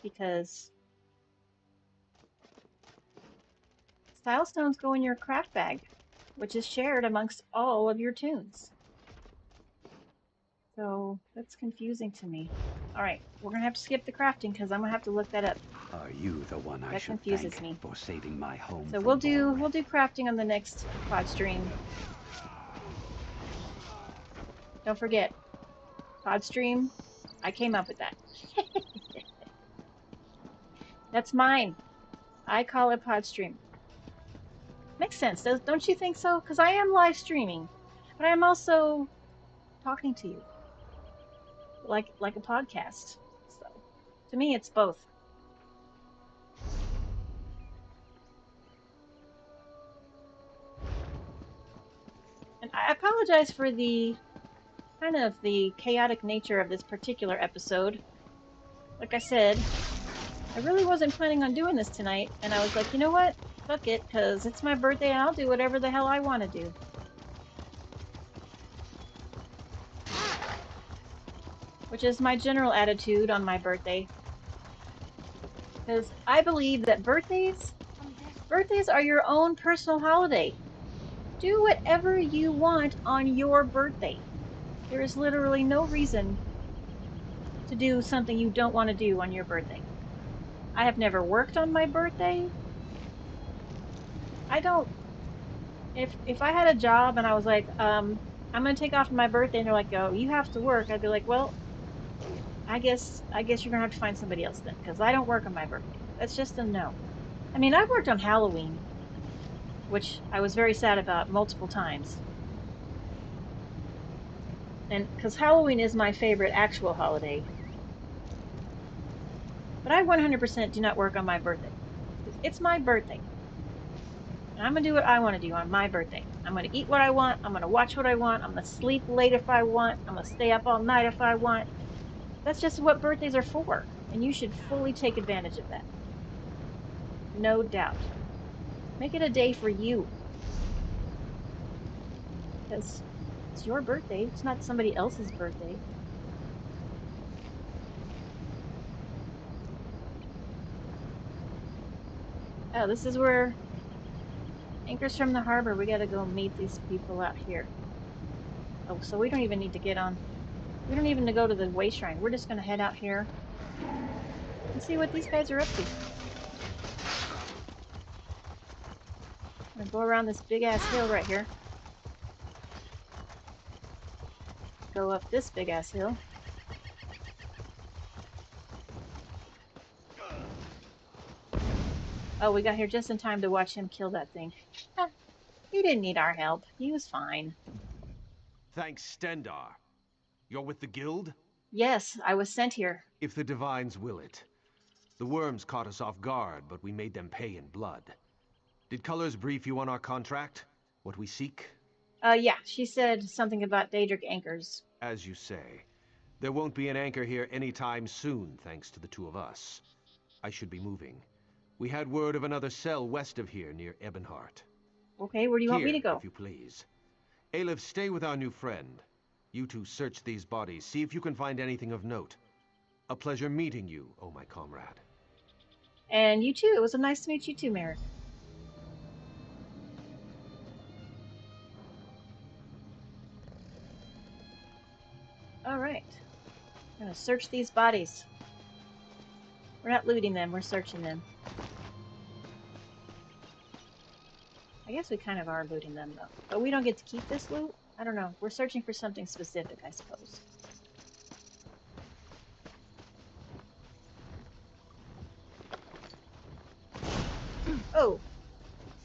[SPEAKER 1] Because style stones go in your craft bag, which is shared amongst all of your tunes. So that's confusing to me. Alright, we're going to have to skip the crafting because I'm going to have to look that up.
[SPEAKER 7] Are you the one I
[SPEAKER 1] That
[SPEAKER 7] should
[SPEAKER 1] confuses
[SPEAKER 7] thank
[SPEAKER 1] me.
[SPEAKER 7] for saving my home?
[SPEAKER 1] So
[SPEAKER 7] from
[SPEAKER 1] we'll do
[SPEAKER 7] Balrog?
[SPEAKER 1] crafting on the next pod stream. Don't forget, pod stream, I came up with that. That's mine. I call it pod stream. Makes sense, don't you think so? Because I am live streaming, but I am also talking to you like a podcast. So to me, it's both. apologize for the kind of the chaotic nature of this particular episode. Like I said, I really wasn't planning on doing this tonight, and I was like, you know what? Fuck it, because it's my birthday and I'll do whatever the hell I want to do. Which is my general attitude on my birthday. Because I believe that birthdays are your own personal holiday. Do whatever you want on your birthday. There is literally no reason to do something you don't want to do on your birthday. I have never worked on my birthday. I don't. If I had a job and I was like, I'm gonna take off on my birthday, and they're like, oh, you have to work, I'd be like, well, I guess you're gonna have to find somebody else then, because I don't work on my birthday. That's just a no. I mean, I've worked on Halloween, which I was very sad about multiple times, and because Halloween is my favorite actual holiday, but I 100% do not work on my birthday because it's my birthday. And I'm gonna do what I want to do on my birthday. I'm gonna eat what I want. I'm gonna watch what I want. I'm gonna sleep late if I want. I'm gonna stay up all night if I want. That's just what birthdays are for, and you should fully take advantage of that. No doubt. Make it a day for you, because it's your birthday. It's not somebody else's birthday. Oh, this is where anchors from the harbor. We gotta go meet these people out here. Oh, so we don't even need to get on. We don't even need to go to the way shrine. We're just gonna head out here and see what these guys are up to. I'm gonna go around this big ass hill right here. Go up this big ass hill. Oh, we got here just in time to watch him kill that thing. He didn't need our help. He was fine.
[SPEAKER 8] Thanks, Stendar. You're with the guild?
[SPEAKER 1] Yes, I was sent here.
[SPEAKER 8] If the divines will it. The worms caught us off guard, but we made them pay in blood. Did Colors brief you on our contract? What we seek?
[SPEAKER 1] Yeah, she said something about Daedric anchors.
[SPEAKER 8] As you say. There won't be an anchor here anytime soon, thanks to the two of us. I should be moving. We had word of another cell west of here, near Ebonheart.
[SPEAKER 1] Okay, where do you want me to
[SPEAKER 8] Here,
[SPEAKER 1] go?
[SPEAKER 8] if you please. Aleph, stay with our new friend. You two search these bodies, see if you can find anything of note. A pleasure meeting you, oh my comrade.
[SPEAKER 1] And you too. It was nice to meet you too, Merrick. All right. I'm gonna search these bodies. We're not looting them, we're searching them. I guess we kind of are looting them, though. But we don't get to keep this loot? I don't know. We're searching for something specific, I suppose. Oh!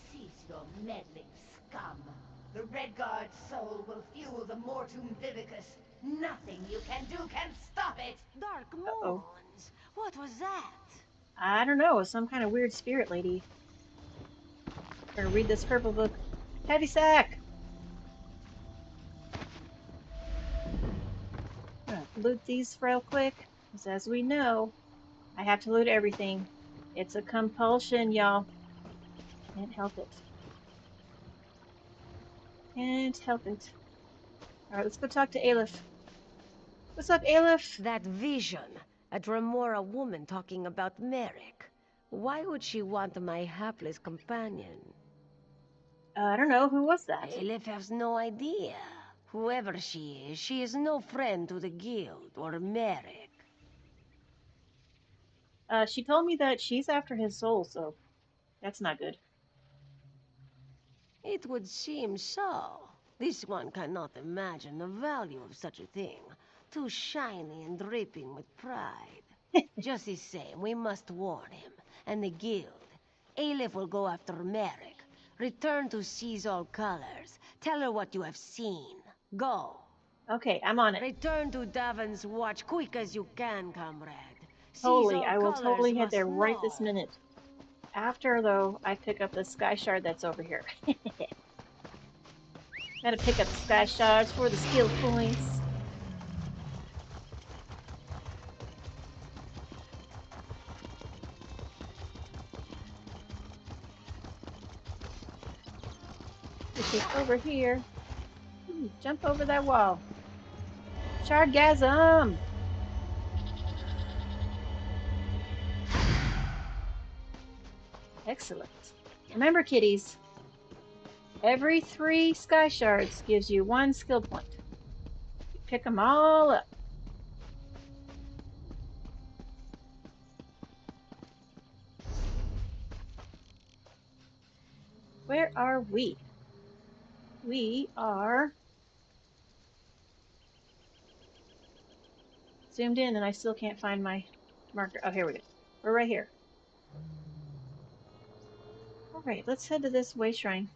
[SPEAKER 9] Cease your meddling, scum. The Redguard's soul will fuel the Mortum Vivicus. Nothing you can do can stop it!
[SPEAKER 6] Dark
[SPEAKER 1] Uh-oh.
[SPEAKER 6] moons. What was that?
[SPEAKER 1] I don't know. Some kind of weird spirit lady. I'm gonna read this purple book. Heavy sack! I'm gonna loot these real quick. Because as we know, I have to loot everything. It's a compulsion, y'all. Can't help it. Can't help it. Alright, let's go talk to Aleph. What's up, Aleph?
[SPEAKER 10] That vision, a Dremora woman talking about Merrick. Why would she want my hapless companion?
[SPEAKER 1] I don't know. Who was that?
[SPEAKER 10] Aleph has no idea. Whoever she is no friend to the guild or Merrick.
[SPEAKER 1] She told me that she's after his soul, so that's not good.
[SPEAKER 10] It would seem so. This one cannot imagine the value of such a thing. Too shiny and dripping with pride. Just the same, we must warn him. And the guild. Aleph will go after Merrick. Return to seize all colors. Tell her what you have seen. Go.
[SPEAKER 1] Okay, I'm on it.
[SPEAKER 10] Return to Davon's watch quick as you can, comrade.
[SPEAKER 1] Totally, I will totally head there right this minute. After, though, I pick up the sky shard that's over here. Gotta pick up the sky shards for the skill points. Which is over here. Ooh, jump over that wall. Shardgasm! Excellent. Remember, kiddies, every 3 sky shards gives you 1 skill point. You pick them all up. Where are we? We are zoomed in and I still can't find my marker. Oh, here we go. We're right here. All right, let's head to this way shrine.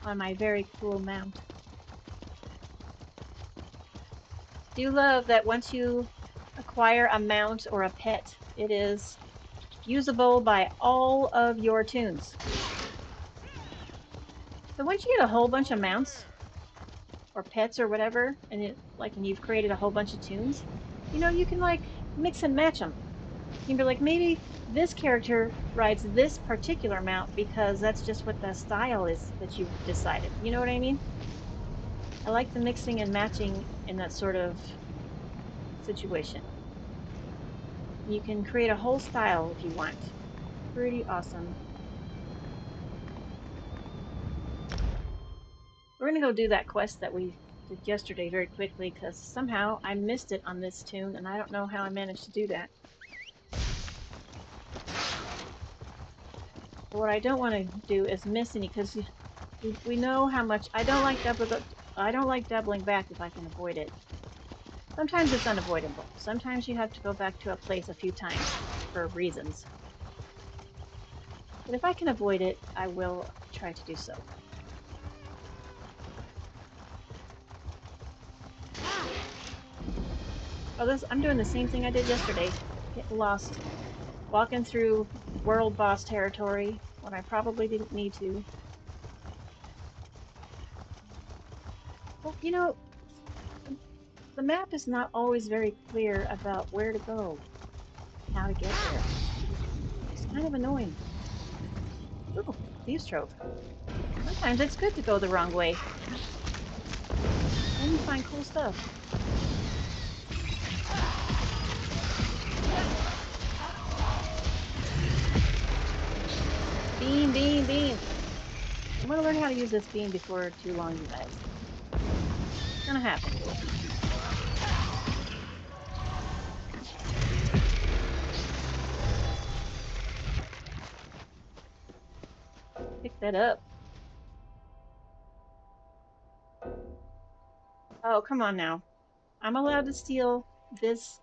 [SPEAKER 1] On my very cool mount. Do love that once you acquire a mount or a pet, it is usable by all of your toons. So once you get a whole bunch of mounts or pets or whatever, and you've created a whole bunch of toons, you know, you can like mix and match them. You can be like, maybe this character rides this particular mount because that's just what the style is that you've decided. You know what I mean? I like the mixing and matching in that sort of situation. You can create a whole style if you want. Pretty awesome. We're going to go do that quest that we did yesterday very quickly because somehow I missed it on this toon and I don't know how I managed to do that. But what I don't want to do is miss any because we know how much I don't like doubling back if I can avoid it. Sometimes it's unavoidable. Sometimes you have to go back to a place a few times for reasons. But if I can avoid it, I will try to do so. Oh, I'm doing the same thing I did yesterday. Getting lost. Walking through world boss territory when I probably didn't need to. Well, you know, the map is not always very clear about where to go, how to get there. It's kind of annoying. Ooh, Thieves' Trove. Sometimes it's good to go the wrong way. Then you find cool stuff. Beam, beam, beam. I'm gonna learn how to use this beam before too long, you guys. It's gonna happen. Pick that up. Oh, come on now. I'm allowed to steal this.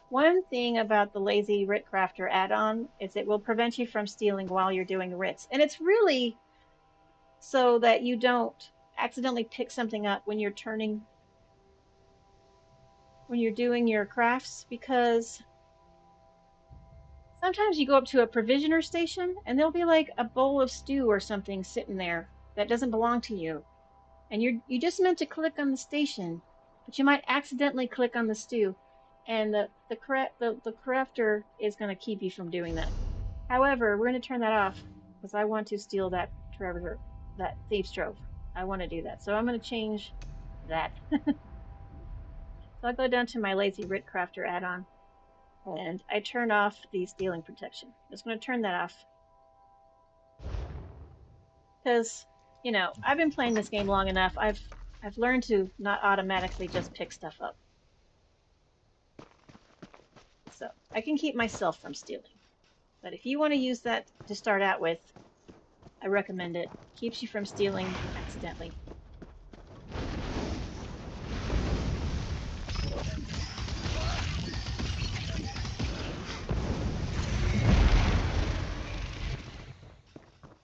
[SPEAKER 1] One thing about the Lazy Writ Crafter add-on is it will prevent you from stealing while you're doing writs. And it's really so that you don't accidentally pick something up when you're doing your crafts, because sometimes you go up to a provisioner station and there'll be like a bowl of stew or something sitting there that doesn't belong to you. And you just meant to click on the station, but you might accidentally click on the stew, and the crafter is going to keep you from doing that. However, we're going to turn that off because I want to steal that treasure, that Thieves' Trove. I want to do that, so I'm going to change that. So I'll go down to my Lazy Writ Crafter add-on, and I turn off the stealing protection. I'm just going to turn that off because, you know, I've been playing this game long enough. I've learned to not automatically just pick stuff up. So I can keep myself from stealing. But if you want to use that to start out with, I recommend it. Keeps you from stealing accidentally.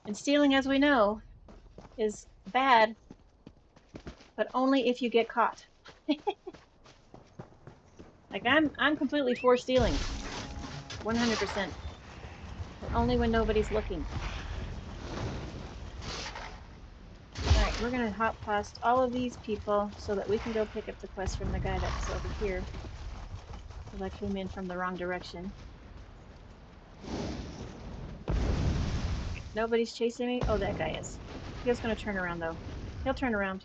[SPEAKER 1] And stealing, as we know, is bad, but only if you get caught. Like I'm completely for stealing. 100%. But only when nobody's looking. Alright, we're gonna hop past all of these people so that we can go pick up the quest from the guy that's over here. Because I came in from the wrong direction. Nobody's chasing me? Oh, that guy is. He's gonna turn around though. He'll turn around.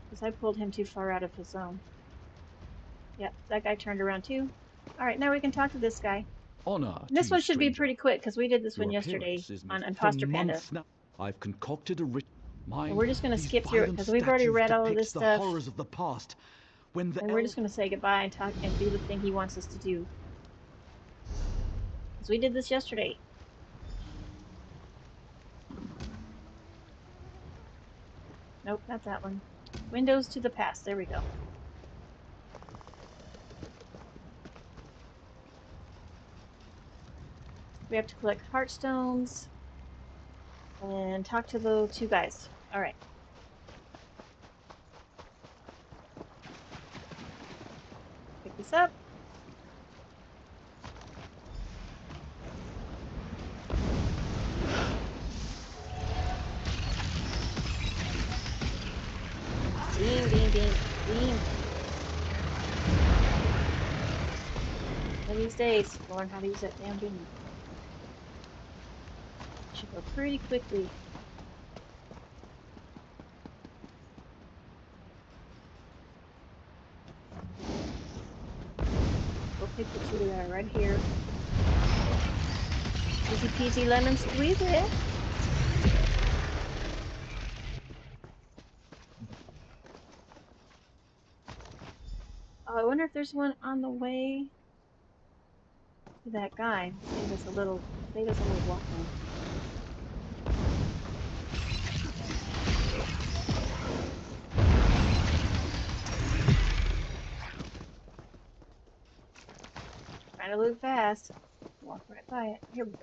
[SPEAKER 1] Because I pulled him too far out of his zone. Yep, that guy turned around too. Alright, now we can talk to this guy.
[SPEAKER 11] Honor
[SPEAKER 1] And this
[SPEAKER 11] to
[SPEAKER 1] one
[SPEAKER 11] you,
[SPEAKER 1] should be
[SPEAKER 11] stranger.
[SPEAKER 1] pretty quick because we did this
[SPEAKER 11] Your
[SPEAKER 1] one yesterday
[SPEAKER 11] appearance is
[SPEAKER 1] on
[SPEAKER 11] most...
[SPEAKER 1] Imposter
[SPEAKER 11] For
[SPEAKER 1] Panda.
[SPEAKER 11] months now, I've concocted a
[SPEAKER 1] So we're just gonna
[SPEAKER 11] These
[SPEAKER 1] skip through it
[SPEAKER 11] violent
[SPEAKER 1] because we've already
[SPEAKER 11] statues
[SPEAKER 1] read all of
[SPEAKER 11] depicts
[SPEAKER 1] this
[SPEAKER 11] the
[SPEAKER 1] stuff.
[SPEAKER 11] horrors of the past, when the
[SPEAKER 1] And we're just gonna say goodbye and talk and do the thing he wants us to do. Because we did this yesterday. Nope, not that one. Windows to the past. There we go. We have to collect heartstones and talk to the two guys. Alright. Pick this up. Beam, beam, beam, beam. One of these days, we'll learn how to use that damn beam. Should go pretty quickly. We'll pick the two that are right here. Easy peasy lemon squeeze it. Oh, I wonder if there's one on the way to that guy. Save us a little walking. Trying to loot fast. Walk right by it. Here we go.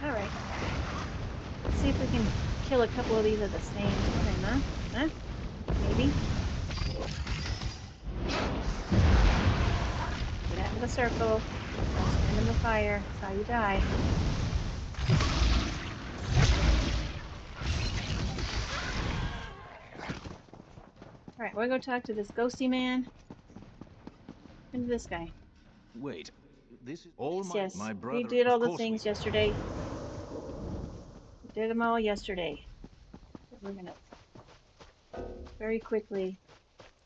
[SPEAKER 1] Alright. Let's see if we can kill a couple of these at the same time, huh? Huh? Maybe. Get out of the circle. Stand in the fire. That's how you die. Alright, we're gonna go talk to this ghosty man. And this guy.
[SPEAKER 11] Wait, this is all
[SPEAKER 1] Yes,
[SPEAKER 11] my brother.
[SPEAKER 1] we did all
[SPEAKER 11] Of
[SPEAKER 1] the
[SPEAKER 11] course
[SPEAKER 1] things yesterday. We did them all yesterday. But we're gonna very quickly.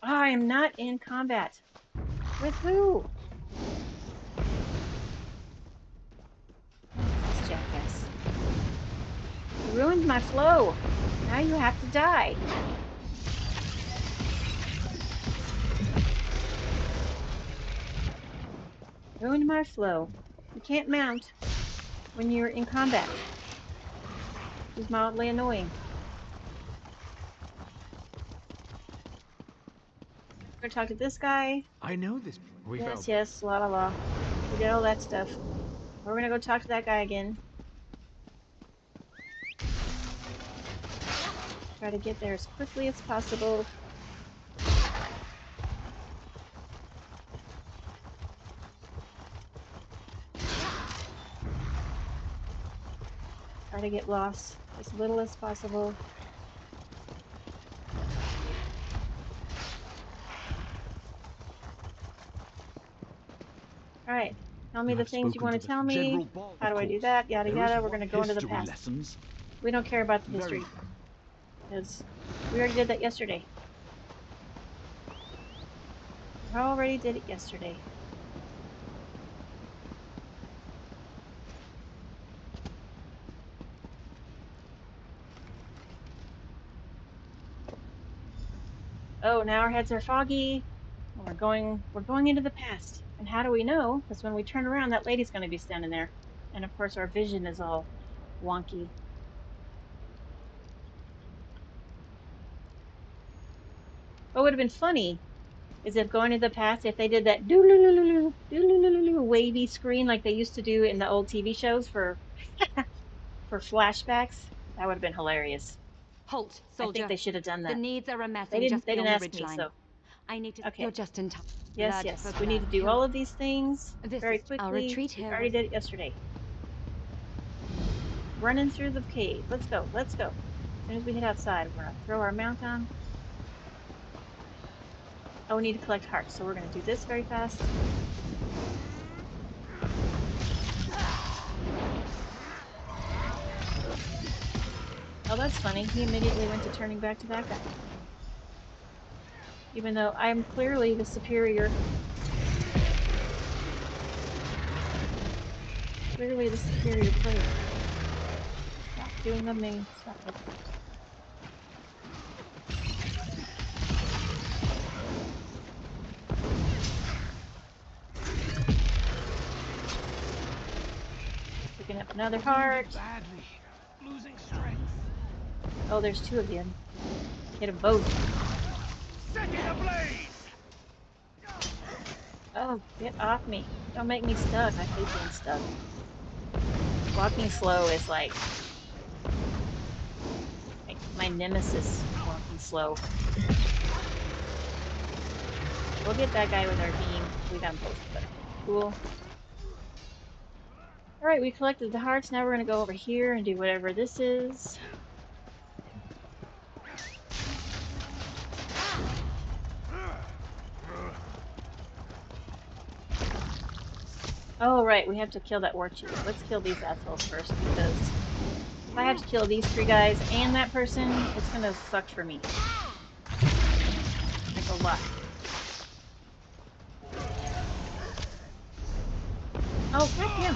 [SPEAKER 1] Oh, I am not in combat. With who? This jackass. You ruined my flow. Now you have to die. Ruined my flow. You can't mount when you're in combat. It's mildly annoying. We're gonna talk to this guy.
[SPEAKER 11] I know this.
[SPEAKER 1] Yes, la la la. We did all that stuff. We're gonna go talk to that guy again. Try to get there as quickly as possible. Try to get lost as little as possible. Alright, tell me the things you want to tell me. How do I do that? Yada yada. We're going to go into the past.
[SPEAKER 11] Lessons.
[SPEAKER 1] We don't care about the history. Because we already did that yesterday. We already did it yesterday. Oh, now our heads are foggy. And we're going into the past. And how do we know? Because when we turn around, that lady's going to be standing there. And of course, our vision is all wonky. What would have been funny is if going to the past, if they did that doo-loo-loo-loo, wavy screen like they used to do in the old TV shows for flashbacks, that would have been hilarious.
[SPEAKER 6] Halt,
[SPEAKER 1] I
[SPEAKER 6] soldier.
[SPEAKER 1] think they should have done
[SPEAKER 6] The
[SPEAKER 1] that.
[SPEAKER 6] needs are a messing
[SPEAKER 1] They
[SPEAKER 6] just
[SPEAKER 1] didn't
[SPEAKER 6] beyond the
[SPEAKER 1] ask me,
[SPEAKER 6] ridgeline.
[SPEAKER 1] so
[SPEAKER 6] I need to.
[SPEAKER 1] okay.
[SPEAKER 6] You're just in time.
[SPEAKER 1] Yes,
[SPEAKER 6] Blood
[SPEAKER 1] yes.
[SPEAKER 6] for
[SPEAKER 1] We need to
[SPEAKER 6] blood.
[SPEAKER 1] do all of these things
[SPEAKER 6] This
[SPEAKER 1] very
[SPEAKER 6] is
[SPEAKER 1] quickly.
[SPEAKER 6] our retreat
[SPEAKER 1] We
[SPEAKER 6] here.
[SPEAKER 1] already did it yesterday. Running through the cave. Let's go. Let's go. As soon as we hit outside, we're gonna throw our mount on. Oh, we need to collect hearts, so we're gonna do this very fast. Oh, that's funny. He immediately went to turning back to that guy. Even though I'm clearly the superior. Clearly the superior player. Stop doing the main stuff. Picking up another heart.
[SPEAKER 5] Badly. Losing strength.
[SPEAKER 1] Oh, there's two of them. Hit them both.
[SPEAKER 5] Second ablaze!
[SPEAKER 1] Oh, get off me. Don't make me stuck. I hate being stuck. Walking slow is like my nemesis, walking slow. We'll get that guy with our beam. We got both of them. Cool. Alright, we collected the hearts. Now we're going to go over here and do whatever this is. Oh, right. We have to kill that war chief. Let's kill these assholes first, because if I have to kill these three guys and that person, it's going to suck for me. Like a lot. Oh, heck yeah.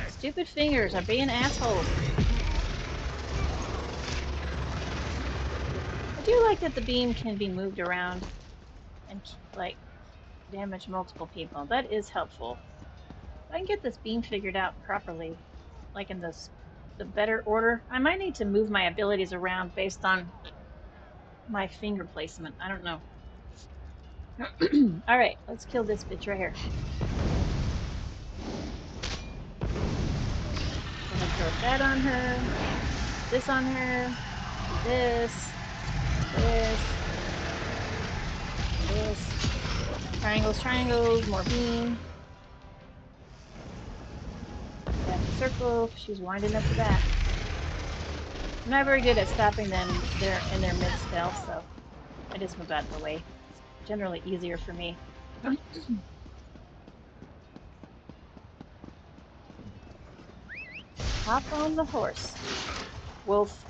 [SPEAKER 1] Stupid fingers are being assholes. I do like that the beam can be moved around and, like, damage multiple people. That is helpful. If I can get this beam figured out properly, like in the better order, I might need to move my abilities around based on my finger placement. I don't know. Alright, let's kill this bitch right here. I'm gonna throw that on her, this on her, this, this, this. Triangles, triangles, more beam. Back to circle. She's winding up the back. I'm not very good at stopping them in their mid-spell, so I just move out of the way. It's generally easier for me. Hop on the horse. Wolf.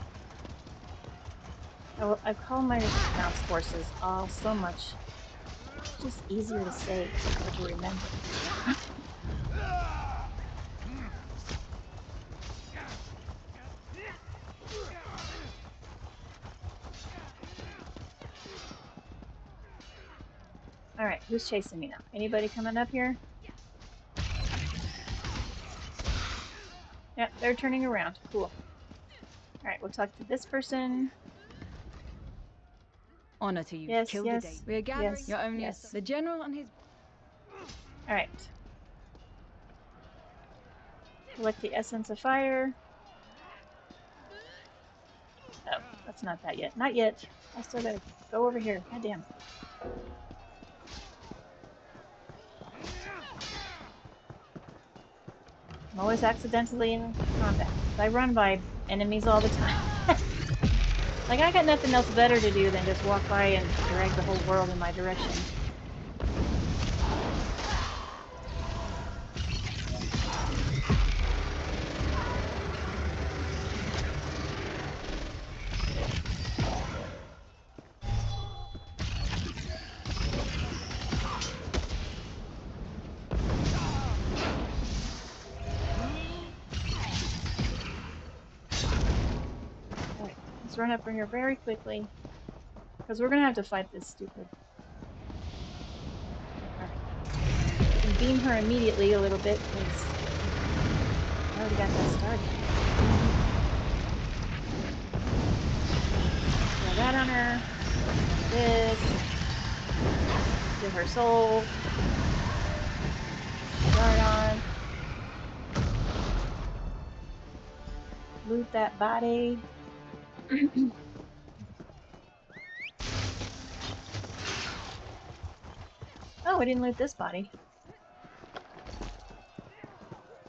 [SPEAKER 1] I call my mounts horses all so much. It's just easier to say or to remember. Alright, who's chasing me now? Anybody coming up here? Yep, they're turning around. Cool. Alright, we'll talk to this person.
[SPEAKER 2] Honor to you.
[SPEAKER 1] Yes,
[SPEAKER 2] Kill
[SPEAKER 1] yes,
[SPEAKER 2] the day. We're gathering.
[SPEAKER 1] yes,
[SPEAKER 2] You're only
[SPEAKER 1] yes.
[SPEAKER 2] the general and his.
[SPEAKER 1] Alright. Collect the essence of fire. Oh, that's not that yet. Not yet. I still gotta go over here. Goddamn. I'm always accidentally in combat. I run by enemies all the time. Like, I got nothing else better to do than just walk by and drag the whole world in my direction. Alright, let's run up here very quickly. Because we're gonna have to fight this stupid. Alright. We can beam her immediately a little bit, because I already got that started. Throw that on her. This. Give her soul. Guard on. loot that body. Oh, I didn't loot this body.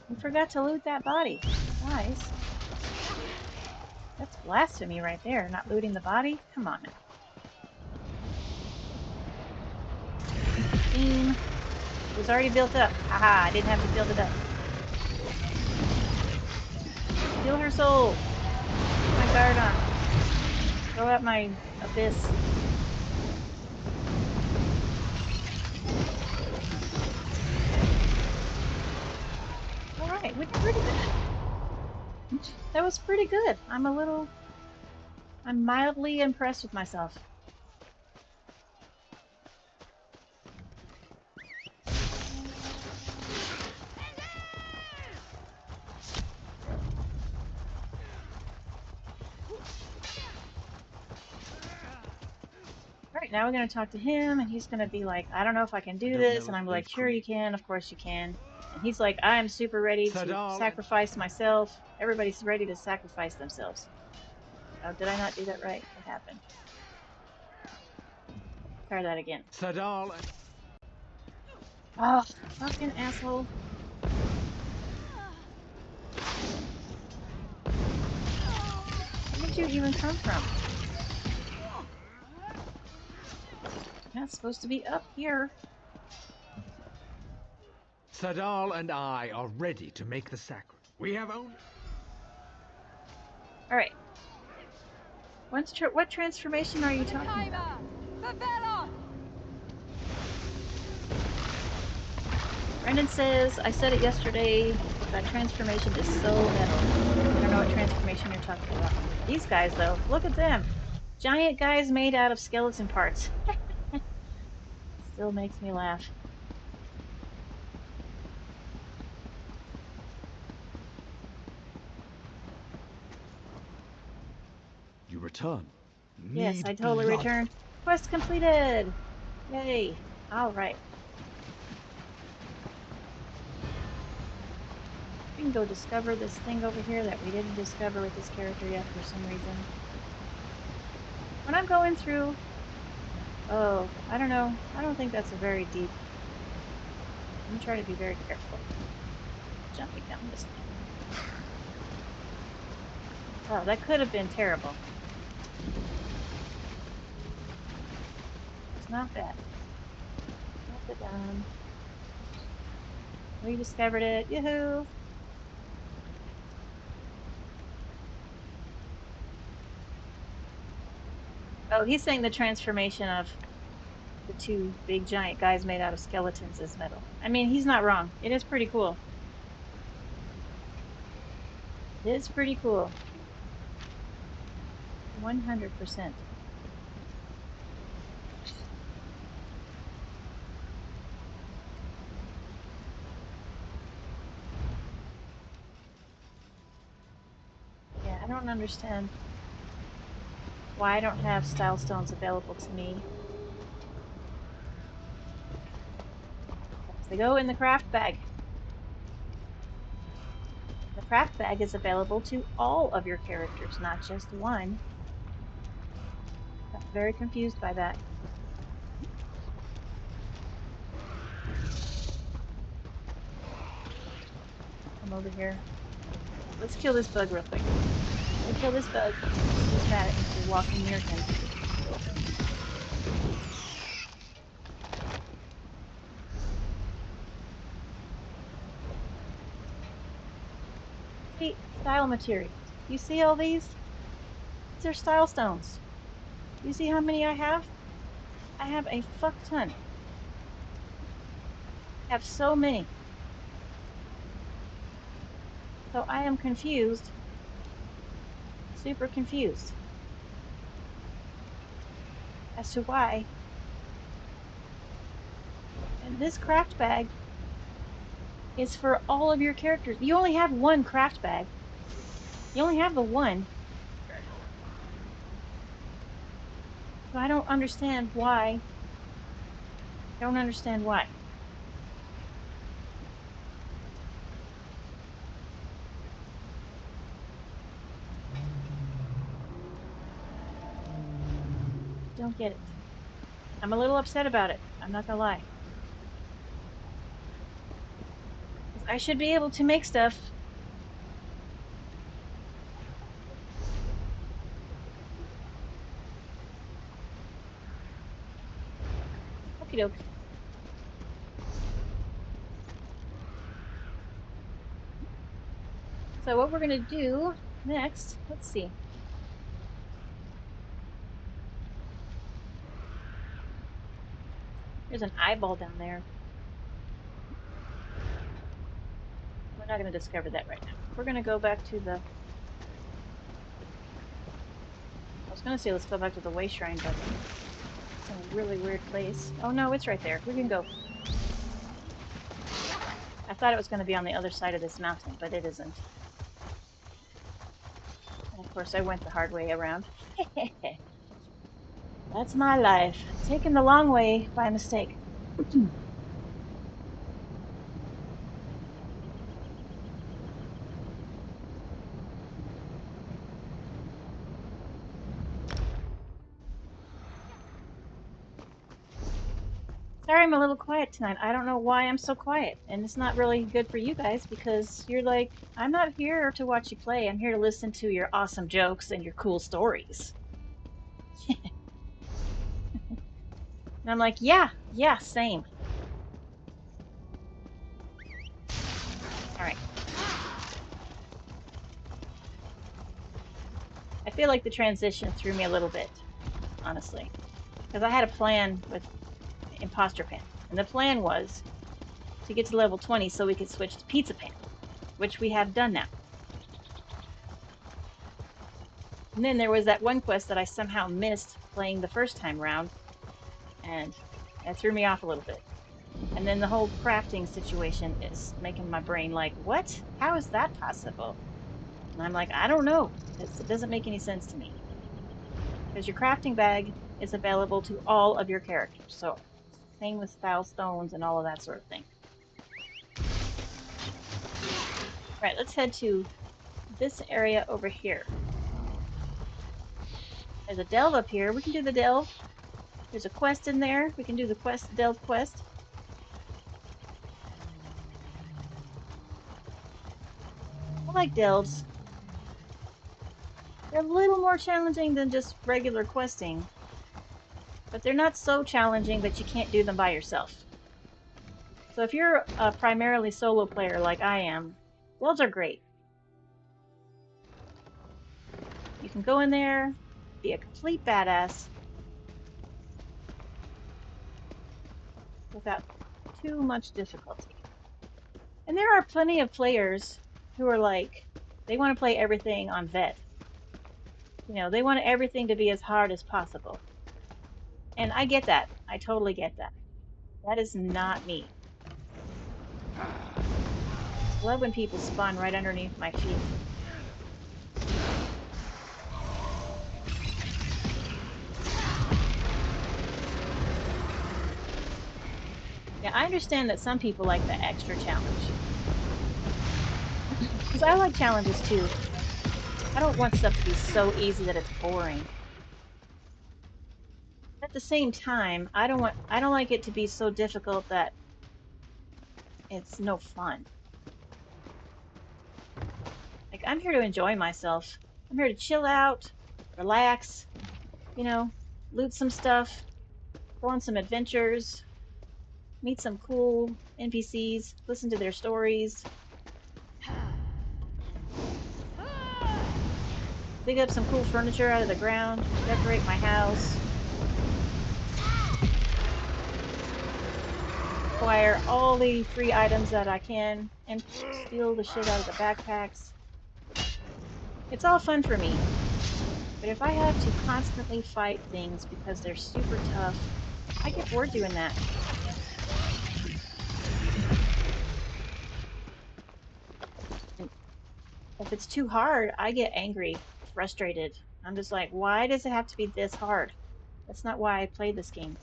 [SPEAKER 1] We forgot to loot that body. Guys. That's blasphemy right there, not looting the body? Come on now. Team. It was already built up. Haha, I didn't have to build it up. Steal her soul. Put my guard on. Throw out my abyss. Alright, we did pretty good. That was pretty good. I'm mildly impressed with myself. Alright, now we're going to talk to him, and he's going to be like, I don't know if I can do this, and I'm like, sure you can, of course you can. And he's like, I'm super ready to sacrifice myself. Everybody's ready to sacrifice themselves. Oh, did I not do that right? What happened? Try that again.
[SPEAKER 3] Sadal.
[SPEAKER 1] Oh, fucking asshole. Where did you even come from? You're not supposed to be up here.
[SPEAKER 3] Sadal and I are ready to make the sacrifice. We have only...
[SPEAKER 1] Alright. What transformation are you talking about? Brendan says, I said it yesterday, that transformation is so metal. I don't know what transformation you're talking about. These guys, though, look at them. Giant guys made out of skeleton parts. Still makes me laugh.
[SPEAKER 11] You return.
[SPEAKER 1] Yes, I totally returned. Quest completed! Yay! Alright. We can go discover this thing over here that we didn't discover with this character yet for some reason. When I'm going through... Oh, I don't know. I don't think that's a very deep... I'm trying to be very careful. Jumping down this thing. Oh, that could have been terrible. It's not bad. Not done. We discovered it. Yoo-hoo! Oh, he's saying the transformation of the two big giant guys made out of skeletons is metal. I mean, he's not wrong. It is pretty cool. It is pretty cool. 100%. Yeah, I don't understand why I don't have style stones available to me. They go in the craft bag. The craft bag is available to all of your characters, not just one. I'm very confused by that. Come over here. Let's kill this bug real quick. Let's kill this bug. He's mad at me for walking near him. See, style materials. You see all these? These are style stones. You see how many I have? I have a fuck ton. I have so many. So I am confused. Super confused. As to why. And this craft bag is for all of your characters. You only have one craft bag. You only have the one. So I don't understand why. I don't understand why. don't get it. I'm a little upset about it. I'm not gonna lie. I should be able to make stuff. Okie doke. So what we're gonna do next, let's see. There's an eyeball down there. We're not gonna discover that right now. We're gonna go back to the... I was gonna say let's go back to the way shrine, but it's in a really weird place. Oh no, it's right there. We can go. I thought it was gonna be on the other side of this mountain, but it isn't. And of course I went the hard way around. That's my life. Taking the long way by mistake. Sorry I'm a little quiet tonight. I don't know why I'm so quiet. And it's not really good for you guys because you're like, I'm not here to watch you play. I'm here to listen to your awesome jokes and your cool stories. And I'm like, yeah, same. Alright. I feel like the transition threw me a little bit, honestly. Because I had a plan with Imposter Panda. And the plan was to get to level 20 so we could switch to Pizza Panda, which we have done now. And then there was that one quest that I somehow missed playing the first time round, and that threw me off a little bit. And then the whole crafting situation is making my brain like, what? How is that possible? And I'm like, I don't know, because it doesn't make any sense to me. Because your crafting bag is available to all of your characters, so same with foul stones and all of that sort of thing. Right, let's head to this area over here. There's a delve up here. We can do the delve. There's a quest in there. We can do the quest, delve quest. I like delves. They're a little more challenging than just regular questing, but they're not so challenging that you can't do them by yourself. So if you're a primarily solo player like I am, delves are great. You can go in there, be a complete badass, without too much difficulty. And there are plenty of players who are like, they want to play everything on vet. You know, they want everything to be as hard as possible. And I get that. I totally get that. That is not me. I love when people spawn right underneath my feet. Yeah, I understand that some people like the extra challenge. Because I like challenges too. I don't want stuff to be so easy that it's boring. At the same time, I don't like it to be so difficult that it's no fun. Like, I'm here to enjoy myself. I'm here to chill out, relax, you know, loot some stuff, go on some adventures, meet some cool NPCs, listen to their stories, dig up some cool furniture out of the ground, decorate my house, acquire all the free items that I can, and steal the shit out of the backpacks. It's all fun for me. But if I have to constantly fight things because they're super tough, I get bored doing that. And if it's too hard, I get angry, frustrated. I'm just like, why does it have to be this hard? That's not why I play this game.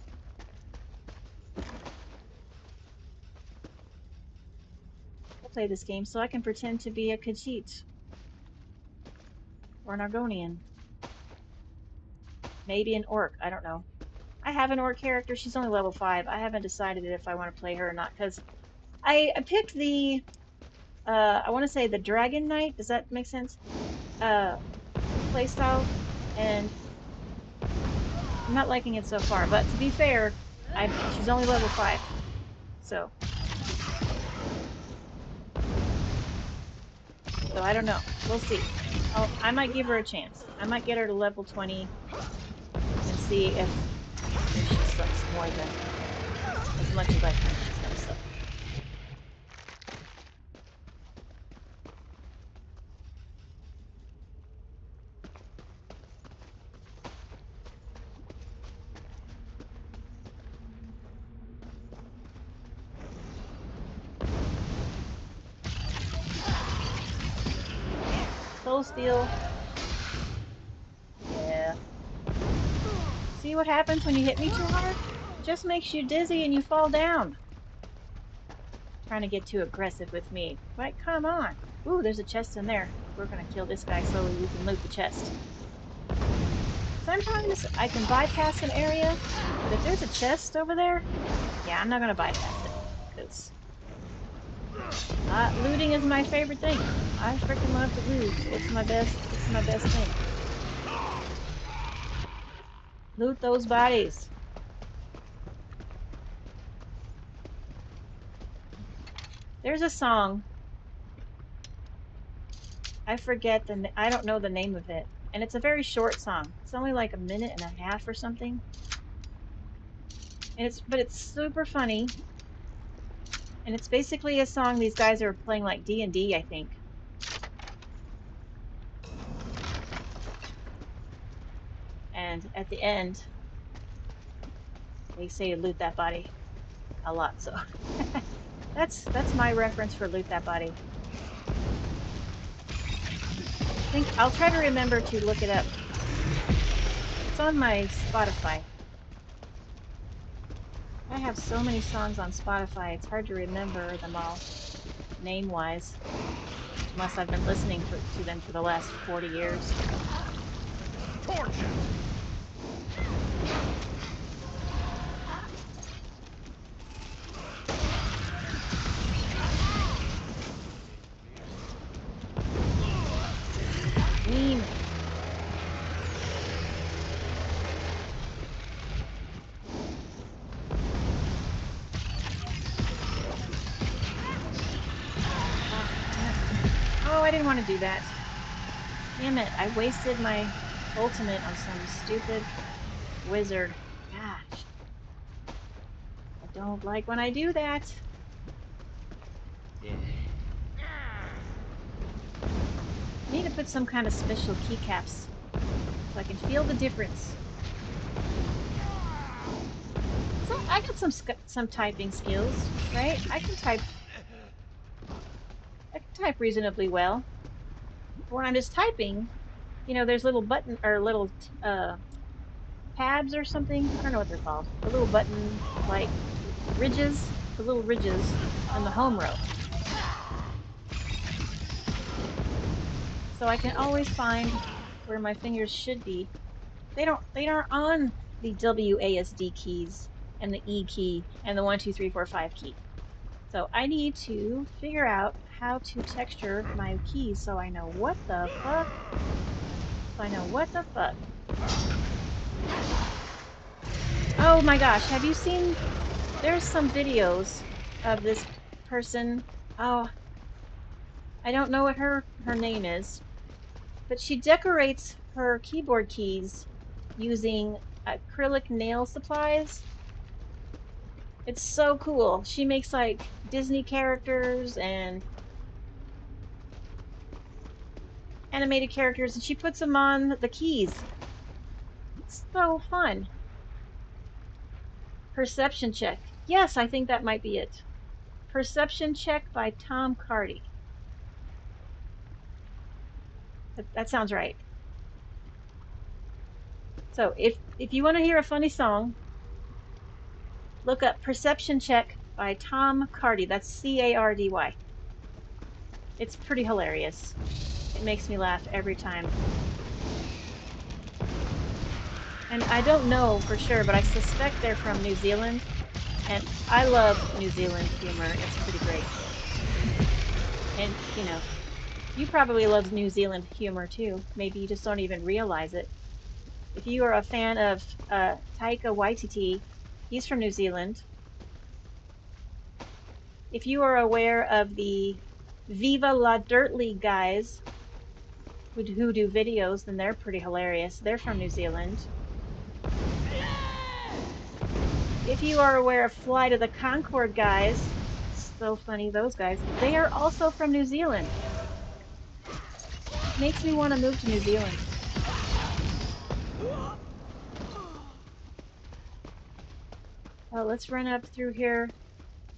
[SPEAKER 1] I play this game so I can pretend to be a Khajiit or an Argonian. Maybe an orc. I don't know. I have an orc character. She's only level 5. I haven't decided if I want to play her or not because I picked the, I want to say the Dragon Knight. Does that make sense? Playstyle. And I'm not liking it so far. But to be fair, she's only level 5. So I don't know. We'll see. I might give her a chance. I might get her to level 20 and see if she sucks more than as much as I think she's gonna suck. Soul Steel. Yeah. See what happens when you hit me too hard? It just makes you dizzy and you fall down. Trying to get too aggressive with me. Like, come on. Ooh, there's a chest in there. We're gonna kill this guy so we can loot the chest. Sometimes I can bypass an area, but if there's a chest over there, yeah, I'm not gonna bypass it. Because looting is my favorite thing. I freaking love to loot. It's my best thing. Loot those bodies. There's a song. I forget I don't know the name of it. And it's a very short song. It's only like a minute and a half or something. And but it's super funny. And it's basically a song these guys are playing like D&D, I think. And at the end, they say loot that body a lot, so that's my reference for loot that body. I think I'll try to remember to look it up. It's on my Spotify. I have so many songs on Spotify, it's hard to remember them all, name-wise, unless I've been listening to them for the last 40 years.
[SPEAKER 5] Torture.
[SPEAKER 1] Mean. Oh, I didn't want to do that. Damn it, I wasted my ultimate on some stupid wizard. Gosh. I don't like when I do that. I need to put some kind of special keycaps so I can feel the difference. So I got some typing skills, right? I can type reasonably well. When I'm just typing, you know, there's little button or little tabs or something. I don't know what they're called. The little button like ridges, the little ridges on the home row. So I can always find where my fingers should be. They aren't on the WASD keys and the E key and the 1, 2, 3, 4, 5 key. So I need to figure out how to texture my keys so I know what the fuck. Oh my gosh, have you seen, there's some videos of this person. Oh, I don't know what her name is, but she decorates her keyboard keys using acrylic nail supplies. It's so cool. She makes like Disney characters and animated characters, and she puts them on the keys. It's so fun. Perception Check. Yes, I think that might be it. Perception Check by Tom Cardy. That sounds right. So if you want to hear a funny song, look up Perception Check by Tom Cardy. That's C-A-R-D-Y. It's pretty hilarious. It makes me laugh every time. And I don't know for sure, but I suspect they're from New Zealand. And I love New Zealand humor. It's pretty great. And, you know, you probably love New Zealand humor too. Maybe you just don't even realize it. If you are a fan of Taika Waititi, he's from New Zealand. If you are aware of the Viva La Dirt League guys who do videos, then they're pretty hilarious. They're from New Zealand. If you are aware of Fly to the Concord guys, so funny, those guys, they are also from New Zealand. Makes me want to move to New Zealand. Oh, let's run up through here.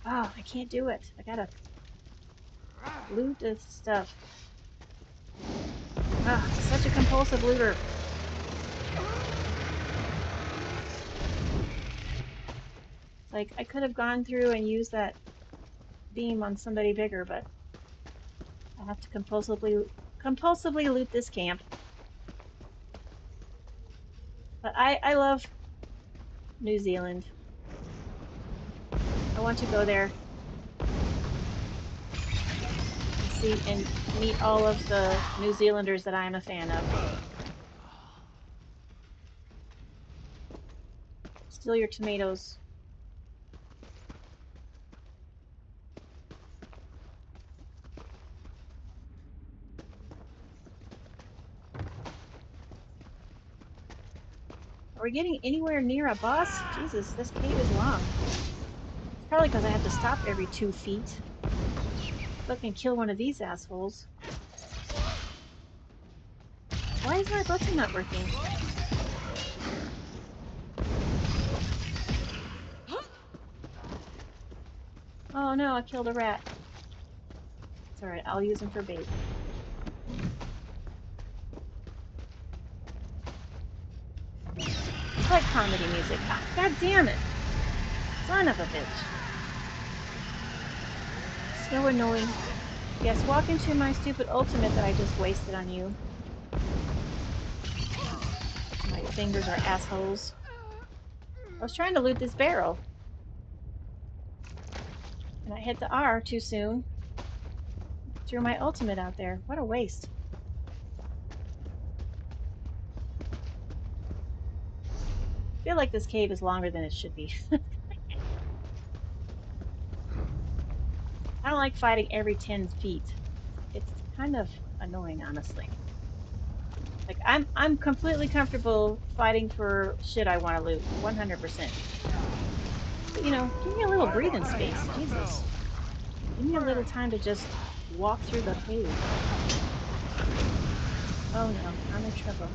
[SPEAKER 1] Oh, I can't do it. I gotta loot this stuff. Ah, such a compulsive looter. Like, I could have gone through and used that beam on somebody bigger, but I have to compulsively loot this camp. But I love New Zealand. I want to go there and see and meet all of the New Zealanders that I am a fan of. Steal your tomatoes. Are we getting anywhere near a boss? Jesus, this cave is long. It's probably because I have to stop every 2 feet. Fucking kill one of these assholes. Why is my button not working? Oh no, I killed a rat. It's alright, I'll use him for bait. I like comedy music. Ah, God damn it! Son of a bitch. So annoying. Yes, walk into my stupid ultimate that I just wasted on you. My fingers are assholes. I was trying to loot this barrel. And I hit the R too soon. Threw my ultimate out there. What a waste. I feel like this cave is longer than it should be. I don't like fighting every 10 feet. It's kind of annoying, honestly. Like, I'm completely comfortable fighting for shit I want to loot, 100%. But, you know, give me a little breathing space. Jesus. Give me a little time to just walk through the cave. Oh no, I'm in trouble.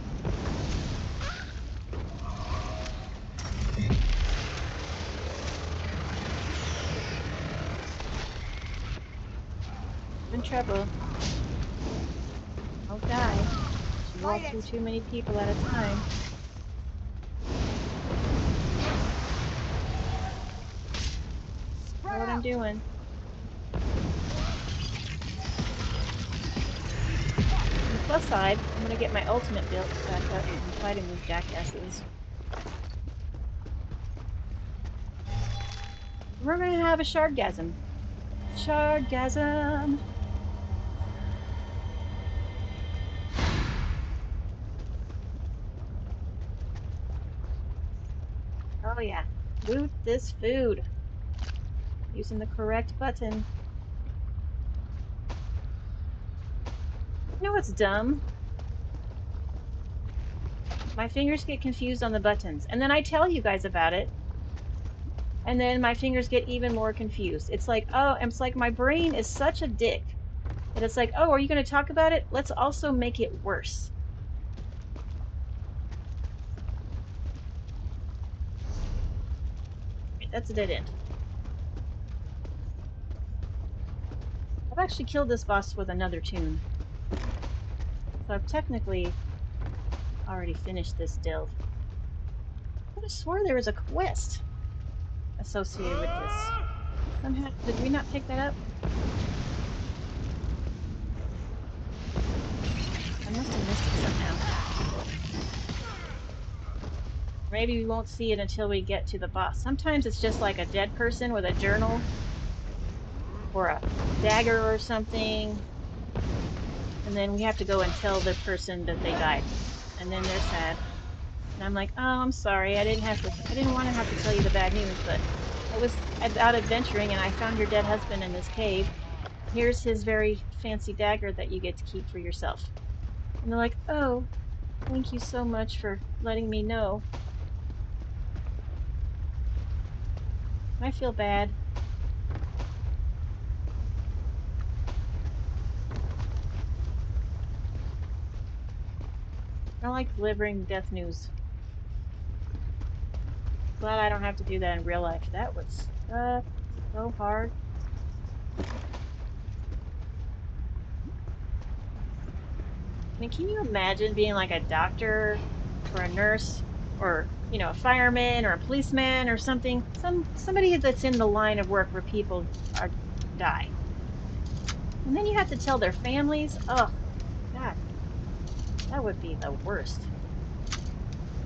[SPEAKER 1] I'm in trouble. Don't die. You walk through too many people at a time. I know what I'm doing. On the plus side, I'm gonna get my ultimate built back up and fighting these jackasses. We're gonna have a shardgasm. Shardgasm! Oh yeah. Loot this food. Using the correct button. You know what's dumb? My fingers get confused on the buttons. And then I tell you guys about it. And then my fingers get even more confused. It's like, oh, it's like my brain is such a dick. And it's like, oh, are you going to talk about it? Let's also make it worse. Right, that's a dead end. I've actually killed this boss with another tune. So I've technically already finished this delve. I could have swore there was a quest associated with this. Somehow, did we not pick that up? I must have missed it somehow. Maybe we won't see it until we get to the boss. Sometimes it's just like a dead person with a journal or a dagger or something. And then we have to go and tell the person that they died. And then they're sad. And I'm like, oh, I'm sorry. I didn't want to have to tell you the bad news, but I was out adventuring and I found your dead husband in this cave. Here's his very fancy dagger that you get to keep for yourself. And they're like, oh, thank you so much for letting me know. I feel bad. I don't like delivering death news. Glad I don't have to do that in real life. That was so hard. I mean, can you imagine being like a doctor or a nurse or, you know, a fireman or a policeman or something? Somebody that's in the line of work where people die. And then you have to tell their families. Oh, God. That would be the worst.